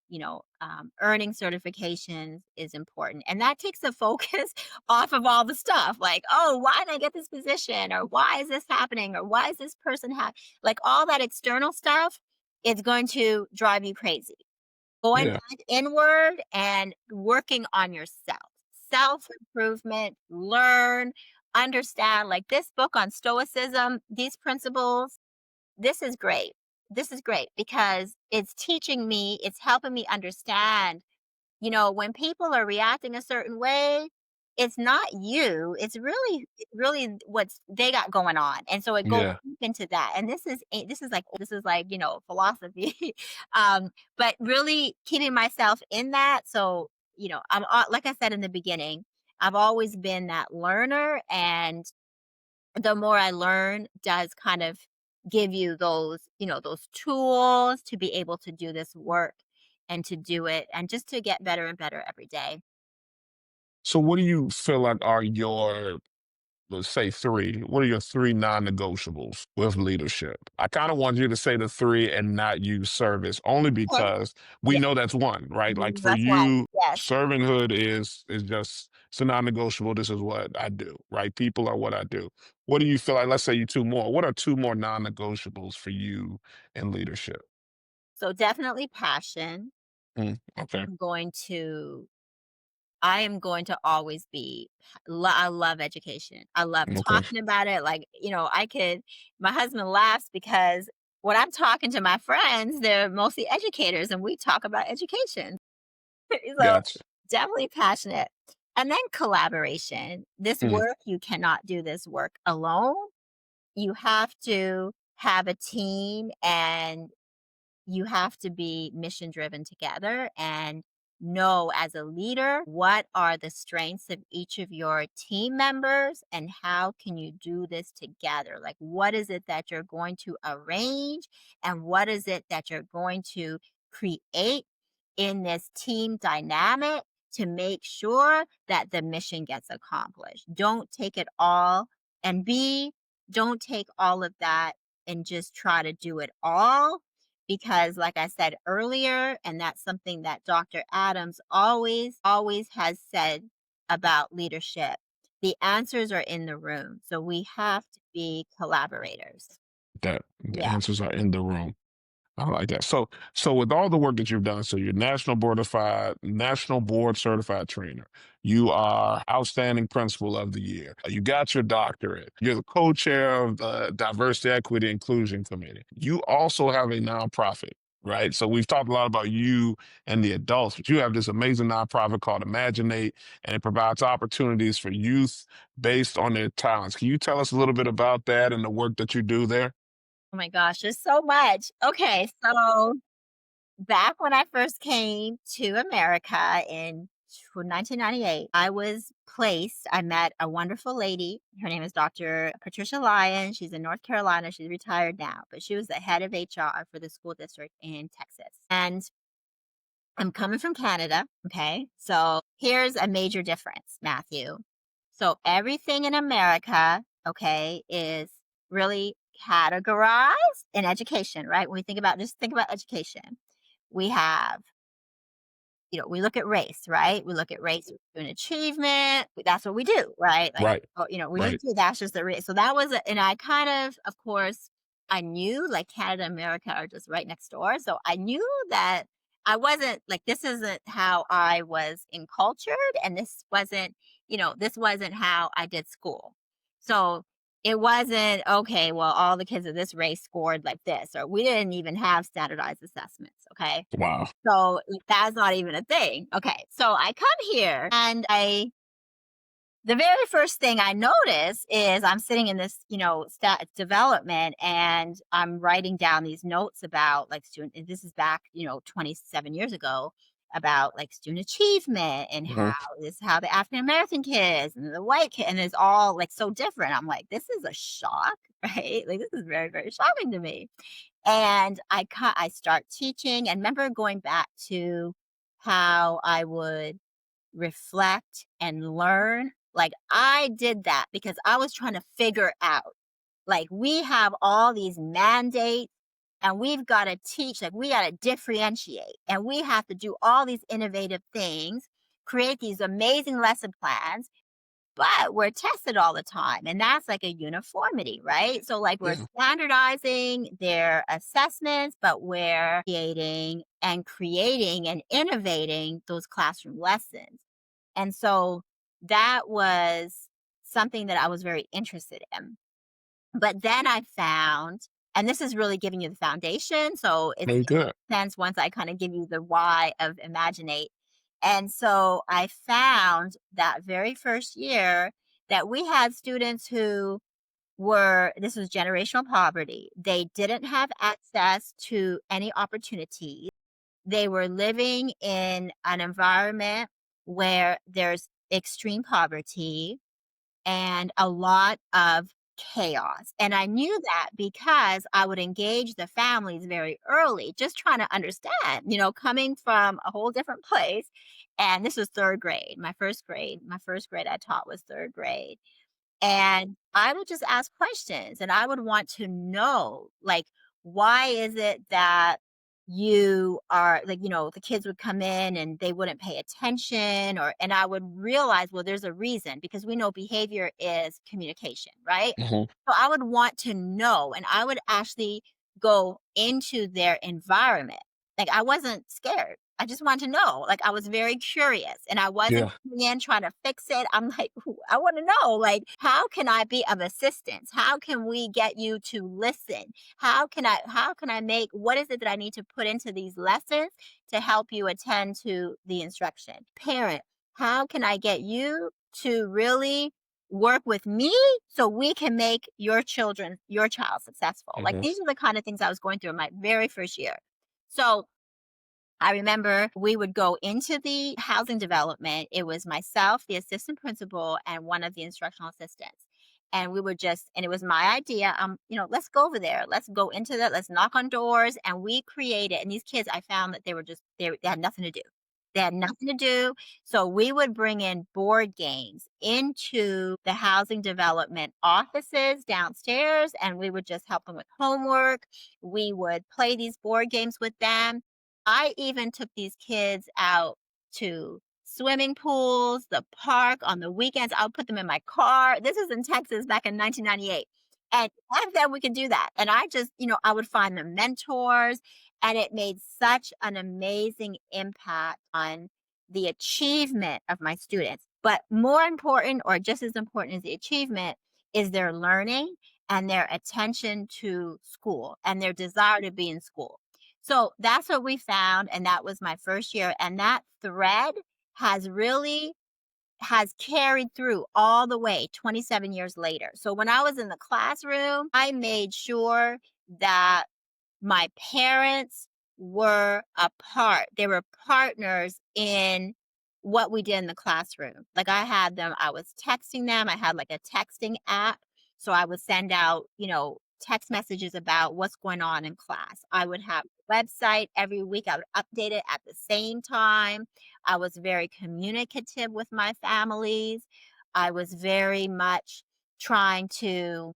earning certifications is important. And that takes the focus off of all the stuff like, oh, why did I get this position? Or why is this happening? Or why is this person like all that external stuff is going to drive you crazy. Going Yeah. back inward and working on yourself. Self-improvement, learn, understand, like this book on stoicism, these principles, this is great. This is great because it's teaching me, it's helping me understand, when people are reacting a certain way, it's not you. It's really what's they got going on. And so it goes Yeah. deep into that. And this is like, philosophy. But really keeping myself in that. So, like I said in the beginning, I've always been that learner, and the more I learn does kind of give you those tools to be able to do this work and to do it and just to get better and better every day. So what do you feel like are your, let's say three, what are your three non-negotiables with leadership? I kind of want you to say the three and not use service, only Okay. because we Yeah, know that's one, right? Like for that's one. you, Yes. servanthood is just it's a non-negotiable. This is what I do, right? People are what I do. What do you feel like? Let's say you two more. What are two more non-negotiables for you in leadership? So definitely passion. Okay. I'm going to I am going to always be I love education. I love Okay. talking about it. Like, my husband laughs because when I'm talking to my friends, they're mostly educators and we talk about education. So Gotcha. definitely passionate. And then collaboration. This Mm, work, you cannot do this work alone. You have to have a team, and you have to be mission driven together and know as a leader what are the strengths of each of your team members and how can you do this together. Like, what is it that you're going to arrange and what is it that you're going to create in this team dynamic to make sure that the mission gets accomplished. Don't take it all, and don't take all of that and just try to do it all, because like I said earlier, and that's something that Dr. Adams always has said about leadership, the answers are in the room. So we have to be collaborators. that the Yeah. answers are in the room. I like that. So with all the work that you've done, so you're national board certified trainer. You are outstanding principal of the year. You got your doctorate. You're the co-chair of the Diversity, Equity, Inclusion Committee. You also have a nonprofit, right? So we've talked a lot about you and the adults, but you have this amazing nonprofit called ImagineNate, and it provides opportunities for youth based on their talents. Can you tell us a little bit about that and the work that you do there? Oh my gosh, there's so much. Okay, so back when I first came to America in 1998, I was placed. I met a wonderful lady. Her name is Dr. Patricia Lyon. She's in North Carolina. She's retired now, but she was the head of HR for the school district in Texas. And I'm coming from Canada. Okay. So here's a major difference, Matthew. So everything in America, okay, is really categorized in education, right? When we think about, just think about education. We have, we look at race, right? We look at race and achievement. That's what we do, right? Like, Right, oh, we need right. to. That's just the race. So that was, and I kind of course, I knew like Canada and America are just right next door. So I knew that I wasn't like this isn't how I was encultured, and this wasn't how I did school. So it wasn't okay. Well, all the kids of this race scored like this, or we didn't even have standardized assessments. Okay, Wow. so, that's not even a thing. Okay, so I come here and I the very first thing I notice is I'm sitting in this, stat development, and I'm writing down these notes about like student and this is back, 27 years ago, about like student achievement and Mhm. how the African American kids and the white kid, and it's all like so different. I'm like, this is a shock, right? Like this is very, very shocking to me. And I start teaching and remember going back to how I would reflect and learn. Like I did that because I was trying to figure out, like we have all these mandates and we've got to teach, like we got to differentiate and we have to do all these innovative things, create these amazing lesson plans, but we're tested all the time, and that's like a uniformity, right? So, like, we're Yeah. standardizing their assessments, but we're creating and innovating those classroom lessons. And so that was something that I was very interested in. But then I found, and this is really giving you the foundation. So it Very good. makes sense once I kind of give you the why of Imagineate. And so I found that very first year that we had students who this was generational poverty. They didn't have access to any opportunities. They were living in an environment where there's extreme poverty and a lot of chaos. And I knew that because I would engage the families very early, just trying to understand, coming from a whole different place. And this was third grade, my first grade. My first grade I taught was third grade. And I would just ask questions and I would want to know, like, why is it that you are like, the kids would come in and they wouldn't pay attention and I would realize, well, there's a reason because we know behavior is communication, right? Mhm. So I would want to know and I would actually go into their environment. Like I wasn't scared. I just wanted to know. Like I was very curious and I wasn't Yeah. coming in trying to fix it. I'm like, "Ooh, I want to know, like, how can I be of assistance? How can we get you to listen? How can I make what is it that I need to put into these lessons to help you attend to the instruction? Parent, how can I get you to really work with me so we can make your child successful?" Like Mhm. these are the kind of things I was going through in my very first year. So I remember we would go into the housing development. It was myself, the assistant principal, and one of the instructional assistants. And we would and it was my idea. Let's go over there. Let's go into that. Let's knock on doors. And we created, and these kids, I found that they had nothing to do. They had nothing to do. So we would bring in board games into the housing development offices downstairs, and we would just help them with homework. We would play these board games with them. I even took these kids out to swimming pools, the park on the weekends. I would put them in my car. This is in Texas back in 1998. And back then we could do that. And I just, I would find them mentors. And it made such an amazing impact on the achievement of my students. But more important, or just as important as the achievement, is their learning and their attention to school and their desire to be in school. So that's what we found, and that was my first year. And that thread has really has carried through all the way 27 years later. So when I was in the classroom, I made sure that my parents were a part. They were partners in what we did in the classroom. Like I had them, I was texting them. I had like a texting app. So I would send out, text messages about what's going on in class. I would have a website every week. I would update it at the same time. I was very communicative with my families. I was very much trying to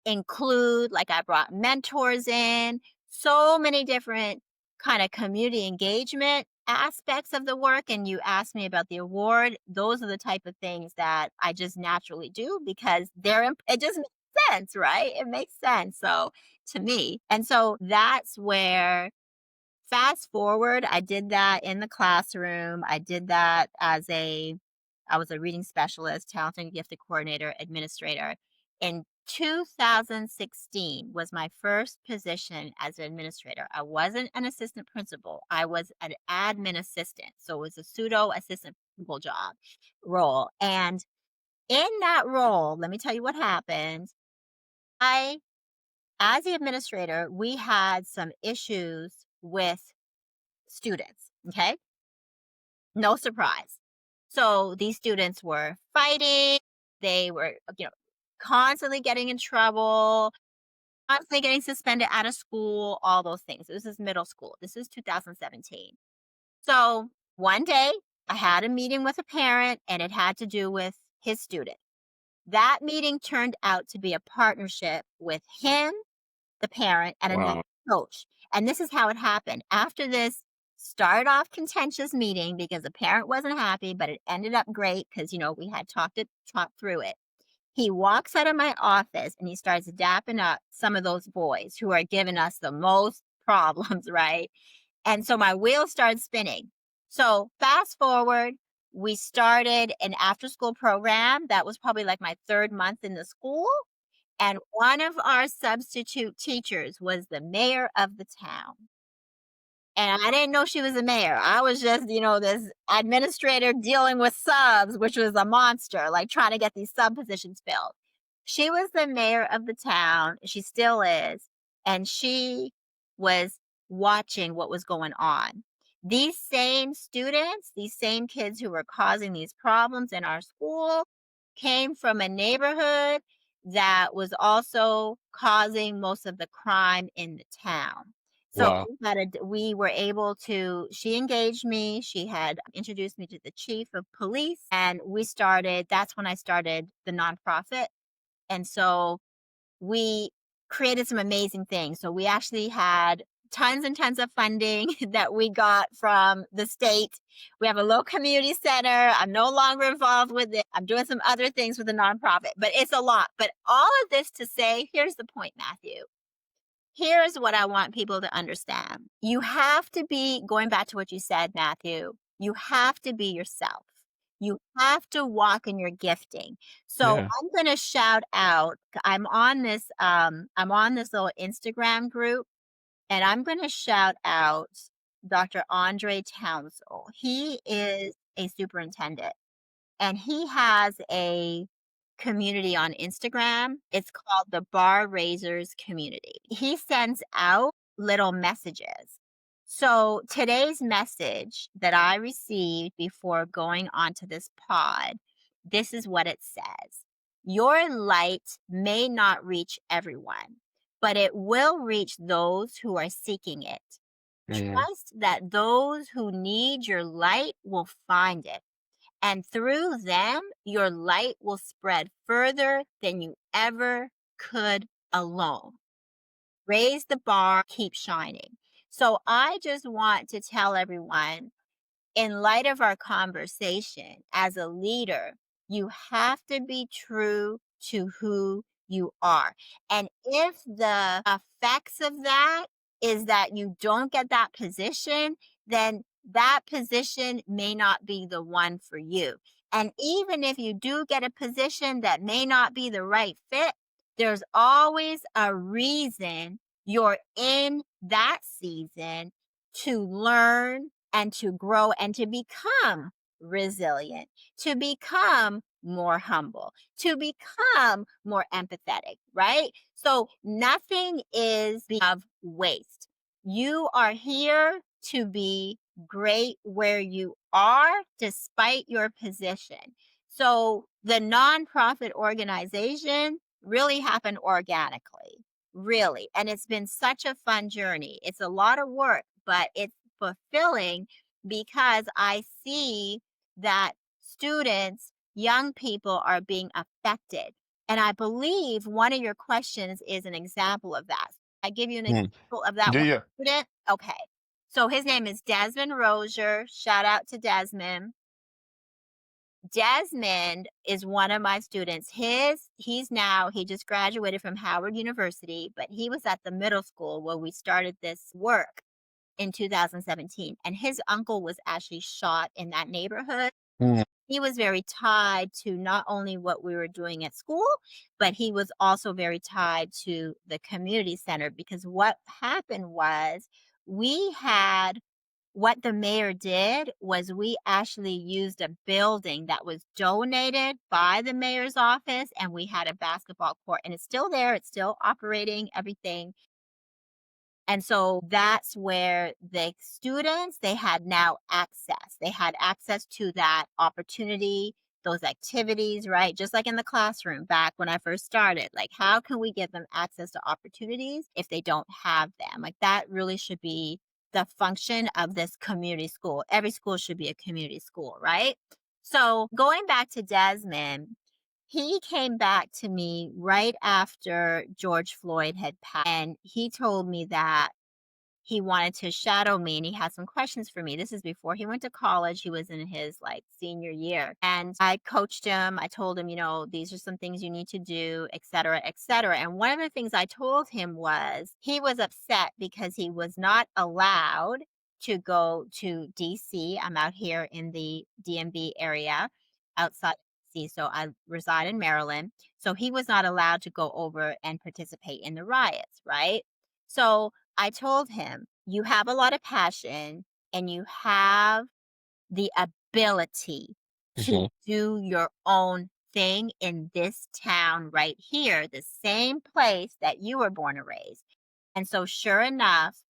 include, like I brought mentors in, so many different kind of community engagement aspects of the work. And you asked me about the award. Those are the type of things that I just naturally do because it just makes sense, right? It makes sense. So to me. And so that's where fast forward, I did that in the classroom. I did that I was a reading specialist, talented and gifted coordinator, administrator. In 2016 was my first position as an administrator. I wasn't an assistant principal. I was an admin assistant. So it was a pseudo assistant principal job role. And in that role, let me tell you what happened. I, as the administrator, we had some issues with students. Okay. No surprise. So these students were fighting. They were, constantly getting in trouble, constantly getting suspended out of school, all those things. This is middle school. This is 2017. So one day I had a meeting with a parent and it had to do with his student. That meeting turned out to be a partnership with him, the parent, and another Wow. coach. And this is how it happened. After this started off contentious meeting because the parent wasn't happy, but it ended up great because we had talked through it. He walks out of my office and he starts dapping up some of those boys who are giving us the most problems, right? And so my wheels started spinning. So fast forward, we started an after school program. That was probably like my third month in the school. And one of our substitute teachers was the mayor of the town. And I didn't know she was a mayor. I was just, this administrator dealing with subs, which was a monster, like trying to get these sub positions filled. She was the mayor of the town. She still is. And she was watching what was going on. These same students, these same kids who were causing these problems in our school came from a neighborhood that was also causing most of the crime in the town. So Wow. we were able to she engaged me, she had introduced me to the chief of police, and that's when I started the nonprofit. And so we created some amazing things. So we actually had tons and tons of funding that we got from the state. We have a local community center. I'm no longer involved with it. I'm doing some other things with the nonprofit, but it's a lot. But all of this to say, here's the point, Matthew. Here's what I want people to understand. You have to be, going back to what you said, Matthew, you have to be yourself. You have to walk in your gifting. So Yeah. I'm going to shout out, I'm on this little Instagram group and I'm going to shout out Dr. Andre Townsell. He is a superintendent and he has a community on Instagram. It's called the Bar Raisers Community. He sends out little messages. So today's message that I received before going onto this pod, this is what it says. Your light may not reach everyone, but it will reach those who are seeking it. Mhm. Trust that those who need your light will find it, and through them, your light will spread further than you ever could alone. Raise the bar, keep shining. So I just want to tell everyone, in light of our conversation, as a leader, you have to be true to who you are. And if the effects of that is that you don't get that position, then that position may not be the one for you. And even if you do get a position that may not be the right fit, there's always a reason you're in that season to learn and to grow and to become resilient, to become more humble, to become more empathetic, right? So nothing is of waste. You are here to be great where you are despite your position. So the nonprofit organization really happened organically, really. And it's been such a fun journey. It's a lot of work, but it's fulfilling because I see that students, young people are being affected. And I believe one of your questions is an example of that. I give you an Mm. example of that Yeah, one yeah. student. Okay. So his name is Desmond Rozier. Shout out to Desmond. Desmond is one of my students. He just graduated from Howard University, but he was at the middle school where we started this work in 2017. And his uncle was actually shot in that neighborhood. Mm. He was very tied to not only what we were doing at school, but he was also very tied to the community center because what happened was we had what the mayor did was we actually used a building that was donated by the mayor's office and we had a basketball court and it's still there, it's still operating, everything. And so that's where the students, they had now access. They had access to that opportunity, those activities, right? Just like in the classroom back when I first started. Like, how can we give them access to opportunities if they don't have them? Like, that really should be the function of this community school. Every school should be a community school, right? So, going back to Desmond, he came back to me right after George Floyd had passed, and he told me that he wanted to shadow me and he had some questions for me. This is before he went to college. He was in his like senior year. And I coached him. I told him, these are some things you need to do, et cetera, et cetera. And one of the things I told him was he was upset because he was not allowed to go to DC. I'm out here in the DMV area outside DC. So I reside in Maryland. So he was not allowed to go over and participate in the riots, right? So I told him, "You have a lot of passion and you have the ability to Mhm. do your own thing in this town right here, the same place that you were born and raised." And so, sure enough,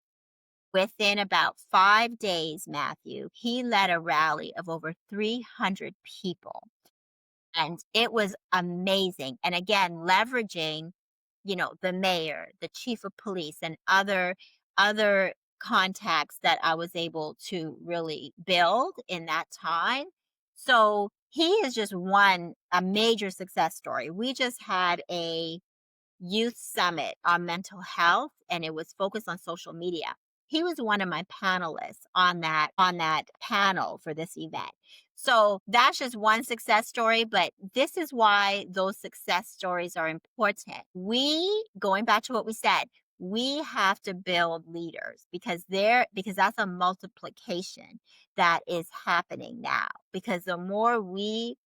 within about 5 days, Matthew, he led a rally of over 300 people. And it was amazing. And again, leveraging, the mayor, the chief of police, and other contacts that I was able to really build in that time. So he is just a major success story. We just had a youth summit on mental health and it was focused on social media. He was one of my panelists on that panel for this event. So that's just one success story, but this is why those success stories are important. Going back to what we said, we have to build leaders because that's a multiplication that is happening now. Because the more we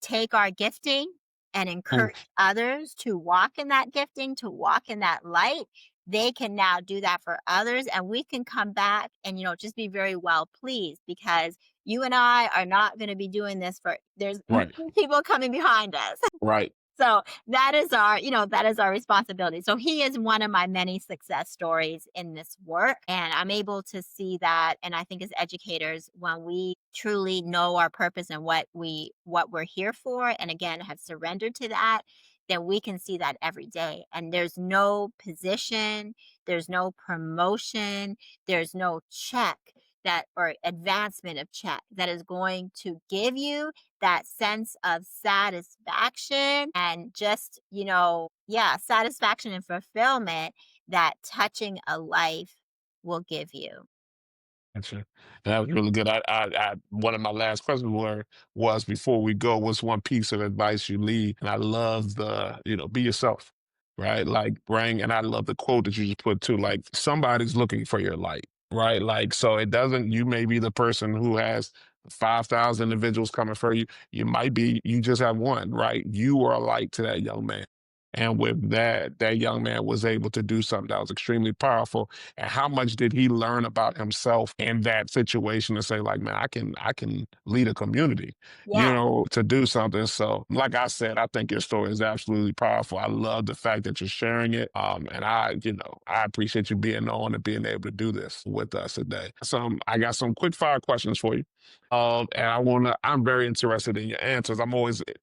take our gifting and Mm. encourage others to walk in that gifting, to walk in that light, they can now do that for others. And we can come back and, just be very well pleased because you and I are not going to be doing this there's Right. people coming behind us. Right. So that is our responsibility. So he is one of my many success stories in this work. And I'm able to see that. And I think as educators, when we truly know our purpose and what we're here for, and again, have surrendered to that, then we can see that every day. And there's no position, there's no promotion, there's no check that or advancement of check that is going to give you that sense of satisfaction and just, yeah, satisfaction and fulfillment that touching a life will give you. Gotcha. That was really good. One of my last questions was before we go, what's one piece of advice you leave? And I love be yourself, right? Like and I love the quote that you just put too, like somebody's looking for your light, right? Like, so you may be the person who has 5,000 individuals coming for you. You just have one, right? You are a light to that young man. And with that, that young man was able to do something that was extremely powerful. And how much did he learn about himself in that situation to say, like, man, I can lead a community, Yeah. to do something. So, like I said, I think your story is absolutely powerful. I love the fact that you're sharing it. And I appreciate you being on and being able to do this with us today. I got some quick fire questions for you. And I'm very interested in your answers.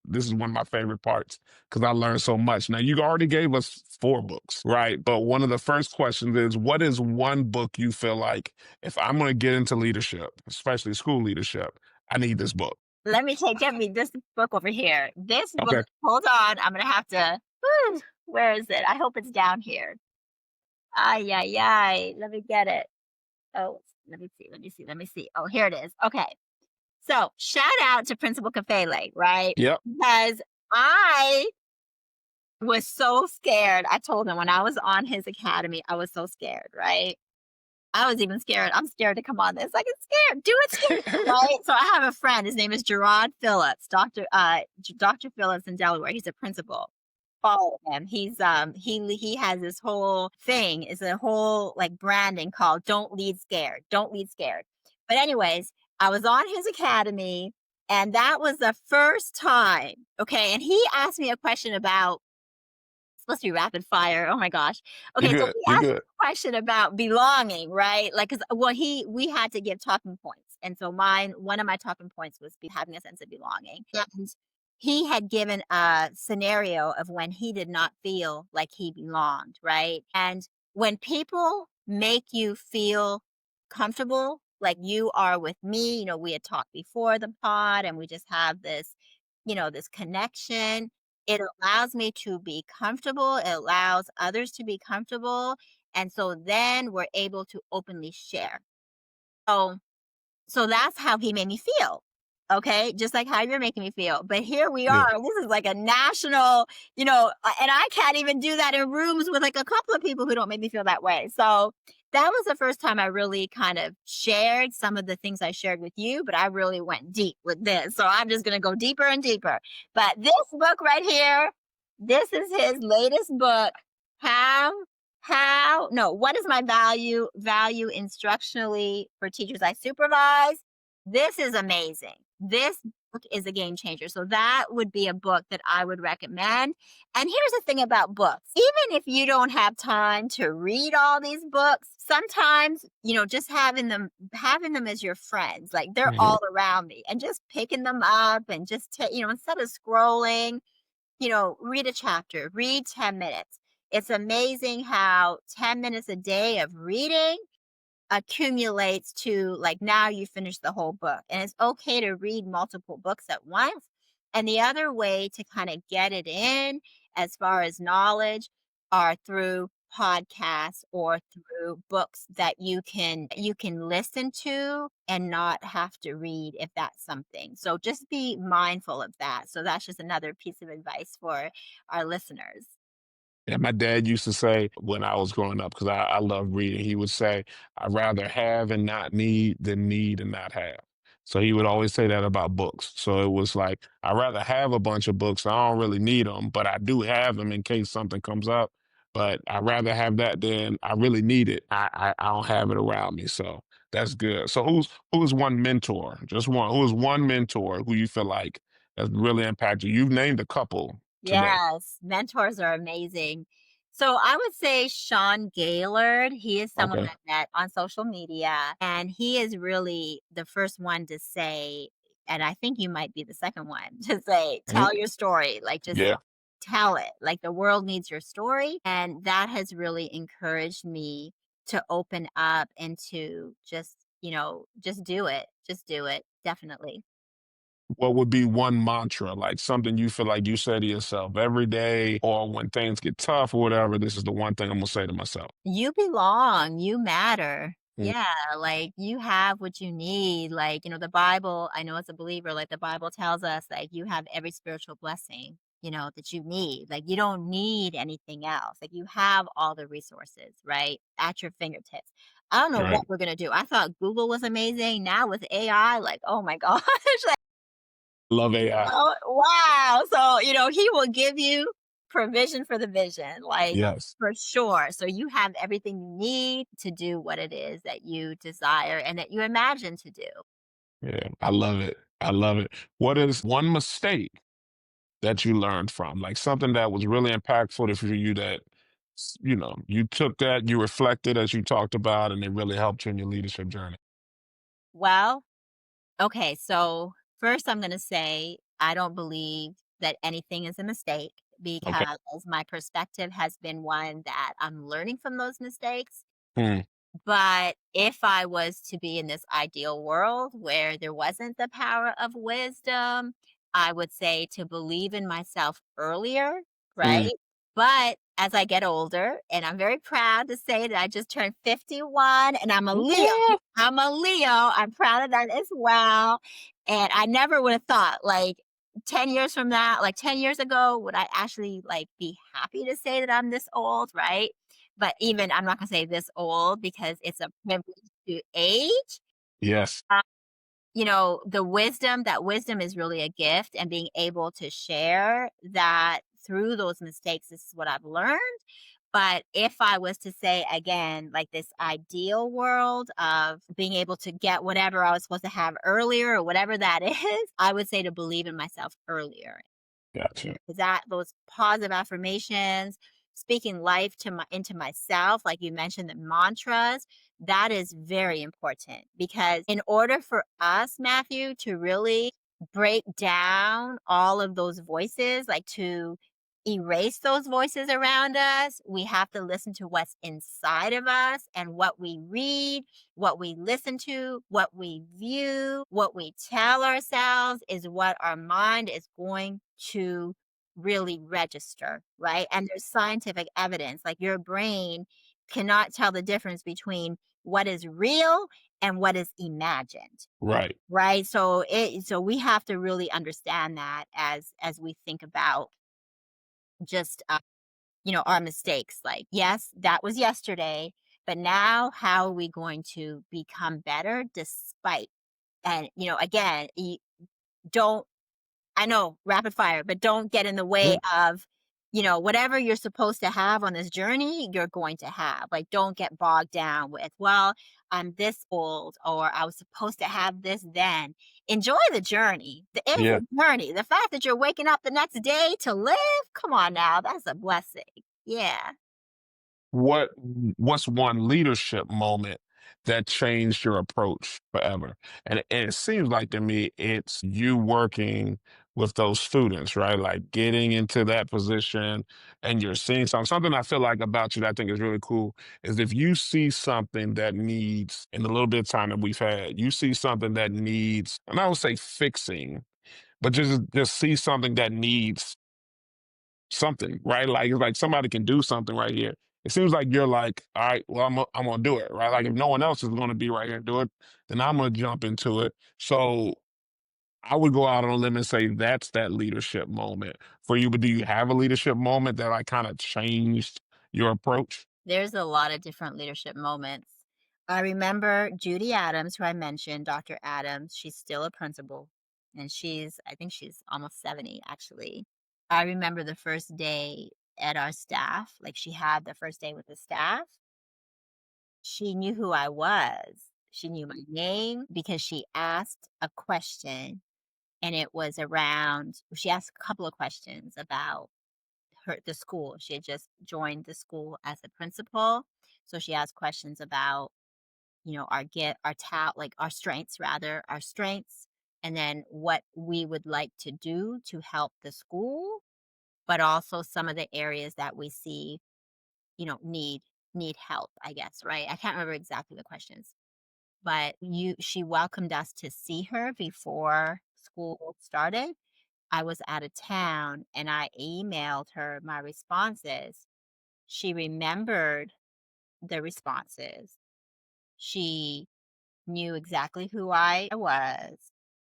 This is one of my favorite parts because I learned so much. Now, you already gave us four books, right? But one of the first questions is, what is one book you feel like, if I'm going to get into leadership, especially school leadership, I need this book? Get me this book over here. This book, Okay. hold on, I'm gonna have to, where is it? I hope it's down here. Ay, ay, ay. Let me get it. Oh, let me see. Let me see. Let me see. Oh, here it is. Okay. So shout out to Principal Kafele, right? Yep. Because I was so scared. I told him when I was on his academy, I was so scared, right? I was even scared. I'm scared to come on this. Like, it's scared. Do it scared, right? So I have a friend. His name is Gerard Phillips, Dr. Phillips in Delaware. He's a principal. Follow him. He has this whole thing, is a whole like branding called "Don't Lead Scared." Don't lead scared. But anyways, I was on his academy, and that was the first time. Okay, and he asked me a question about, supposed to be rapid fire. Oh my gosh. You're Okay, so good. he You're asked good. a question about belonging, right? Like, cause well, we had to give talking points, and so one of my talking points was having a sense of belonging. And he had given a scenario of when he did not feel like he belonged, right? And when people make you feel comfortable, like you are with me, we had talked before the pod, and we just have this, this connection. It allows me to be comfortable, it allows others to be comfortable, and so then we're able to openly share. So so that's how he made me feel. Okay, just like how you're making me feel. But here we Yeah. are. This is like a national, and I can't even do that in rooms with like a couple of people who don't make me feel that way. So that was the first time I really kind of shared some of the things I shared with you, but I really went deep with this. So I'm just going to go deeper and deeper. But this book right here, this is his latest book. How no, what is my value instructionally for teachers I supervise? This is amazing. This book is a game changer. So that would be a book that I would recommend. And here's the thing about books. Even if you don't have time to read all these books, sometimes, just having them as your friends, like they're Mhm. all around me, and just picking them up and just instead of scrolling, read a chapter, read 10 minutes. It's amazing how 10 minutes a day of reading accumulates to, like, now you finish the whole book. And it's okay to read multiple books at once. And the other way to kind of get it in as far as knowledge are through podcasts or through books that you can listen to and not have to read, if that's something. So just be mindful of that. So that's just another piece of advice for our listeners. Yeah, my dad used to say when I was growing up, because I love reading, he would say, I'd rather have and not need than need and not have. So he would always say that about books. So it was like, I'd rather have a bunch of books. I don't really need them, but I do have them in case something comes up. But I'd rather have that than I really need it. I don't have it around me. So that's good. So who's one mentor? Just one. Who is one mentor who you feel like has really impacted you? You've named a couple today. Yes, mentors are amazing. So I would say Sean Gaylord. He is someone Okay. I met on social media, and he is really the first one to say, and I think you might be the second one to say, Mhm. tell your story. Like, just Yeah. tell it. Like, the world needs your story. And that has really encouraged me to open up and to just do it. Just do it. Definitely. What would be one mantra, like something you feel like you say to yourself every day, or when things get tough or whatever, this is the one thing I'm gonna say to myself? You belong, you matter. Mm. Yeah, like, you have what you need. Like, the Bible, I know as a believer, like, the Bible tells us, like, you have every spiritual blessing, that you need. Like, you don't need anything else. Like, you have all the resources, right, at your fingertips. I don't know what Right. we're gonna do. I thought Google was amazing. Now with AI, like, oh my gosh, like, Love AI. wow. So, he will give you provision for the vision, like, Yes. for sure. So you have everything you need to do what it is that you desire and that you imagine to do. Yeah. I love it. I love it. What is one mistake that you learned from? Like something that was really impactful for you that, you took that, you reflected as you talked about, and it really helped you in your leadership journey. Well, okay, so first I'm gonna say I don't believe that anything is a mistake Okay. because my perspective has been one that I'm learning from those mistakes. Mm, But if I was to be in this ideal world where there wasn't the power of wisdom, I would say to believe in myself earlier, mm. right? But as I get older, and I'm very proud to say that I just turned 51 and I'm a Leo. Yeah. I'm a Leo. I'm proud of that as well. And I never would have thought like 10 years from now, like 10 years ago, would I actually like be happy to say that I'm this old, right? But even I'm not gonna say this old because it's a privilege to age. Yes. Uh, you know, that wisdom is really a gift, and being able to share that through those mistakes, this is what I've learned. But if I was to say again, like this ideal world of being able to get whatever I was supposed to have earlier or whatever that is, I would say to believe in myself earlier. Gotcha. That those positive affirmations, speaking life to my into myself, like you mentioned, the mantras, that is very important because in order for us, Matthew, to really break down all of those voices, like to erase those voices around us, we have to listen to what's inside of us and what we read, what we listen to, what we view, what we tell ourselves is what our mind is going to really register, right? And there's scientific evidence, like your brain cannot tell the difference between what is real and what is imagined, Right. right? So we have to really understand that as we think about just our mistakes. Like, yes, that was yesterday, but now how are we going to become better despite? And again, don't I know, rapid fire, but don't get in the way Yeah. of, whatever you're supposed to have on this journey, you're going to have. Like, don't get bogged down with, well, I'm this old, or I was supposed to have this then. Enjoy the journey. It's Yeah. a journey. The fact that you're waking up the next day to live, come on now, that's a blessing. Yeah. What's one leadership moment that changed your approach forever? And it seems like to me it's you working with those students, right? Like getting into that position and you're seeing something I feel like about you that I think is really cool is if you see something that needs in the little bit of time that we've had, you see something that needs, and I would say fixing, but just see something that needs something, right? Like it's like somebody can do something right here. It seems like you're like, all right, well, I'm gonna do it, right? Like if no one else is gonna be right here and do it, then I'm gonna jump into it. So I would go out on a limb and say that's that leadership moment for you. But do you have a leadership moment that like kind of changed your approach? There's a lot of different leadership moments. I remember Judy Adams, who I mentioned, Dr. Adams. She's still a principal, and I think she's almost 70, actually. I remember the first day at our staff, like she had the first day with the staff. She knew who I was. She knew my name because she asked a question, and it was she asked a couple of questions about the school. She had just joined the school as a principal. So she asked questions about, like our strengths rather, our strengths, and then what we would like to do to help the school, but also some of the areas that we see, need help, I guess, right? I can't remember exactly the questions, but she welcomed us to see her before school started. I was out of town and I emailed her my responses. She remembered the responses. She knew exactly who I was.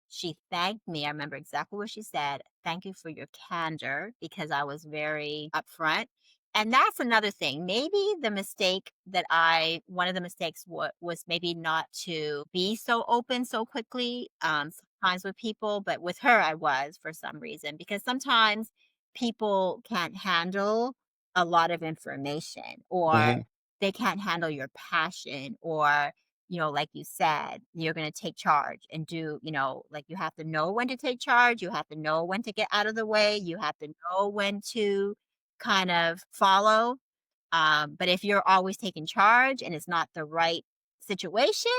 She thanked me. I remember exactly what she said. Thank you for your candor because I was very upfront. And that's another thing. Maybe one of the mistakes was maybe not to be so open so quickly, sometimes with people, but with her, I was for some reason because sometimes people can't handle a lot of information, or Hmm. they can't handle your passion, or like you said, you're going to take charge and do, like, you have to know when to take charge, you have to know when to get out of the way, you have to know when to kind of follow. But if you're always taking charge and it's not the right situation,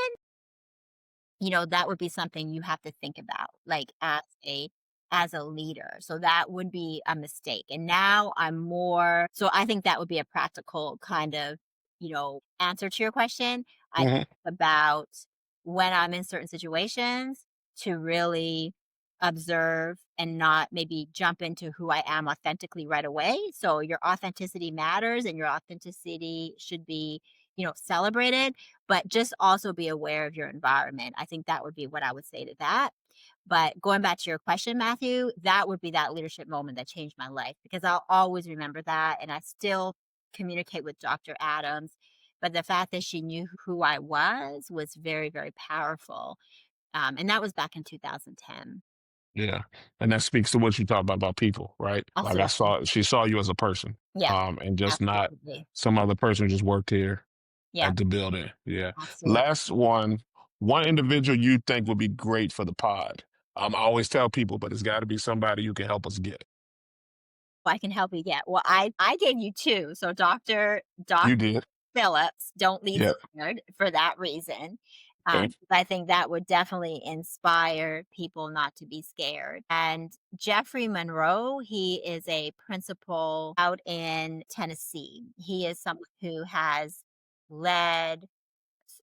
that would be something you have to think about, like, as a leader. So that would be a mistake. And now I'm more so I think that would be a practical kind of, answer to your question. I think Hmm. about when I'm in certain situations to really observe and not maybe jump into who I am authentically right away. So your authenticity matters and your authenticity should be, celebrated, but just also be aware of your environment. I think that would be what I would say to that. But going back to your question, Matthew, that would be that leadership moment that changed my life because I'll always remember that. And I still communicate with Dr. Adams. But the fact that she knew who I was very, very powerful. And that was back in 2010. Yeah. And that speaks to what you talk about people, right? Like Absolutely. she saw you as a person, Yeah, and just not absolutely. some other person who just worked here Yeah, at the building. Yeah. absolutely. Last one individual you think would be great for the pod. I always tell people, but it's got to be somebody you can help us get. I can help you get. Well, I gave you two. So Dr. You did. Phillips, Don't Lead Yeah. Scared, for that reason. Okay. I think that would definitely inspire people not to be scared. And Jeffrey Monroe, he is a principal out in Tennessee. He is someone who has led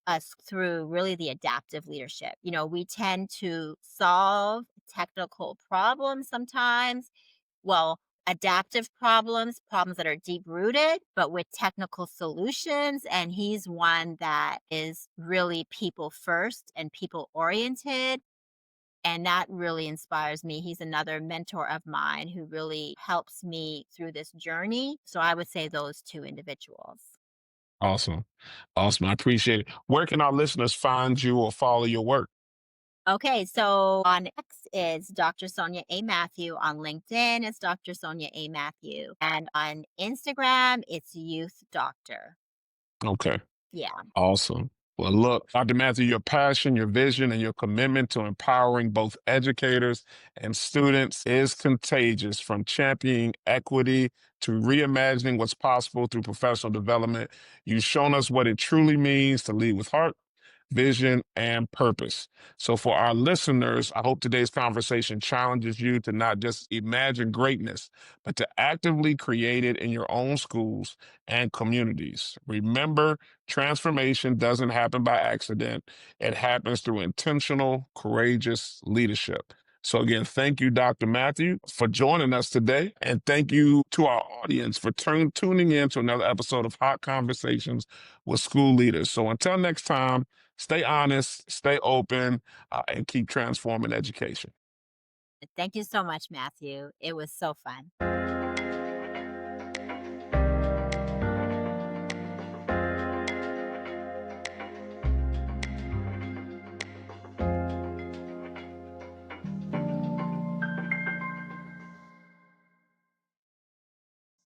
us through really the adaptive leadership. We tend to solve technical problems sometimes, well, adaptive problems that are deep rooted, but with technical solutions. And he's one that is really people first and people oriented. And that really inspires me. He's another mentor of mine who really helps me through this journey. So I would say those two individuals. Awesome. Awesome. I appreciate it. Where can our listeners find you or follow your work? Okay, so on X is Dr. Sonia A. Matthew. On LinkedIn, it's Dr. Sonia A. Matthew. And on Instagram, it's Youth Doctor. Okay. Yeah. Awesome. Well, look, Dr. Matthew, your passion, your vision, and your commitment to empowering both educators and students is contagious. From championing equity to reimagining what's possible through professional development, you've shown us what it truly means to lead with heart, vision, and purpose. So, for our listeners, I hope today's conversation challenges you to not just imagine greatness, but to actively create it in your own schools and communities. Remember, transformation doesn't happen by accident, it happens through intentional, courageous leadership. So, again, thank you, Dr. Matthew, for joining us today. And thank you to our audience for tuning in to another episode of Hot Conversations with School Leaders. So, until next time, stay honest, stay open, and keep transforming education. Thank you so much, Matthew. It was so fun.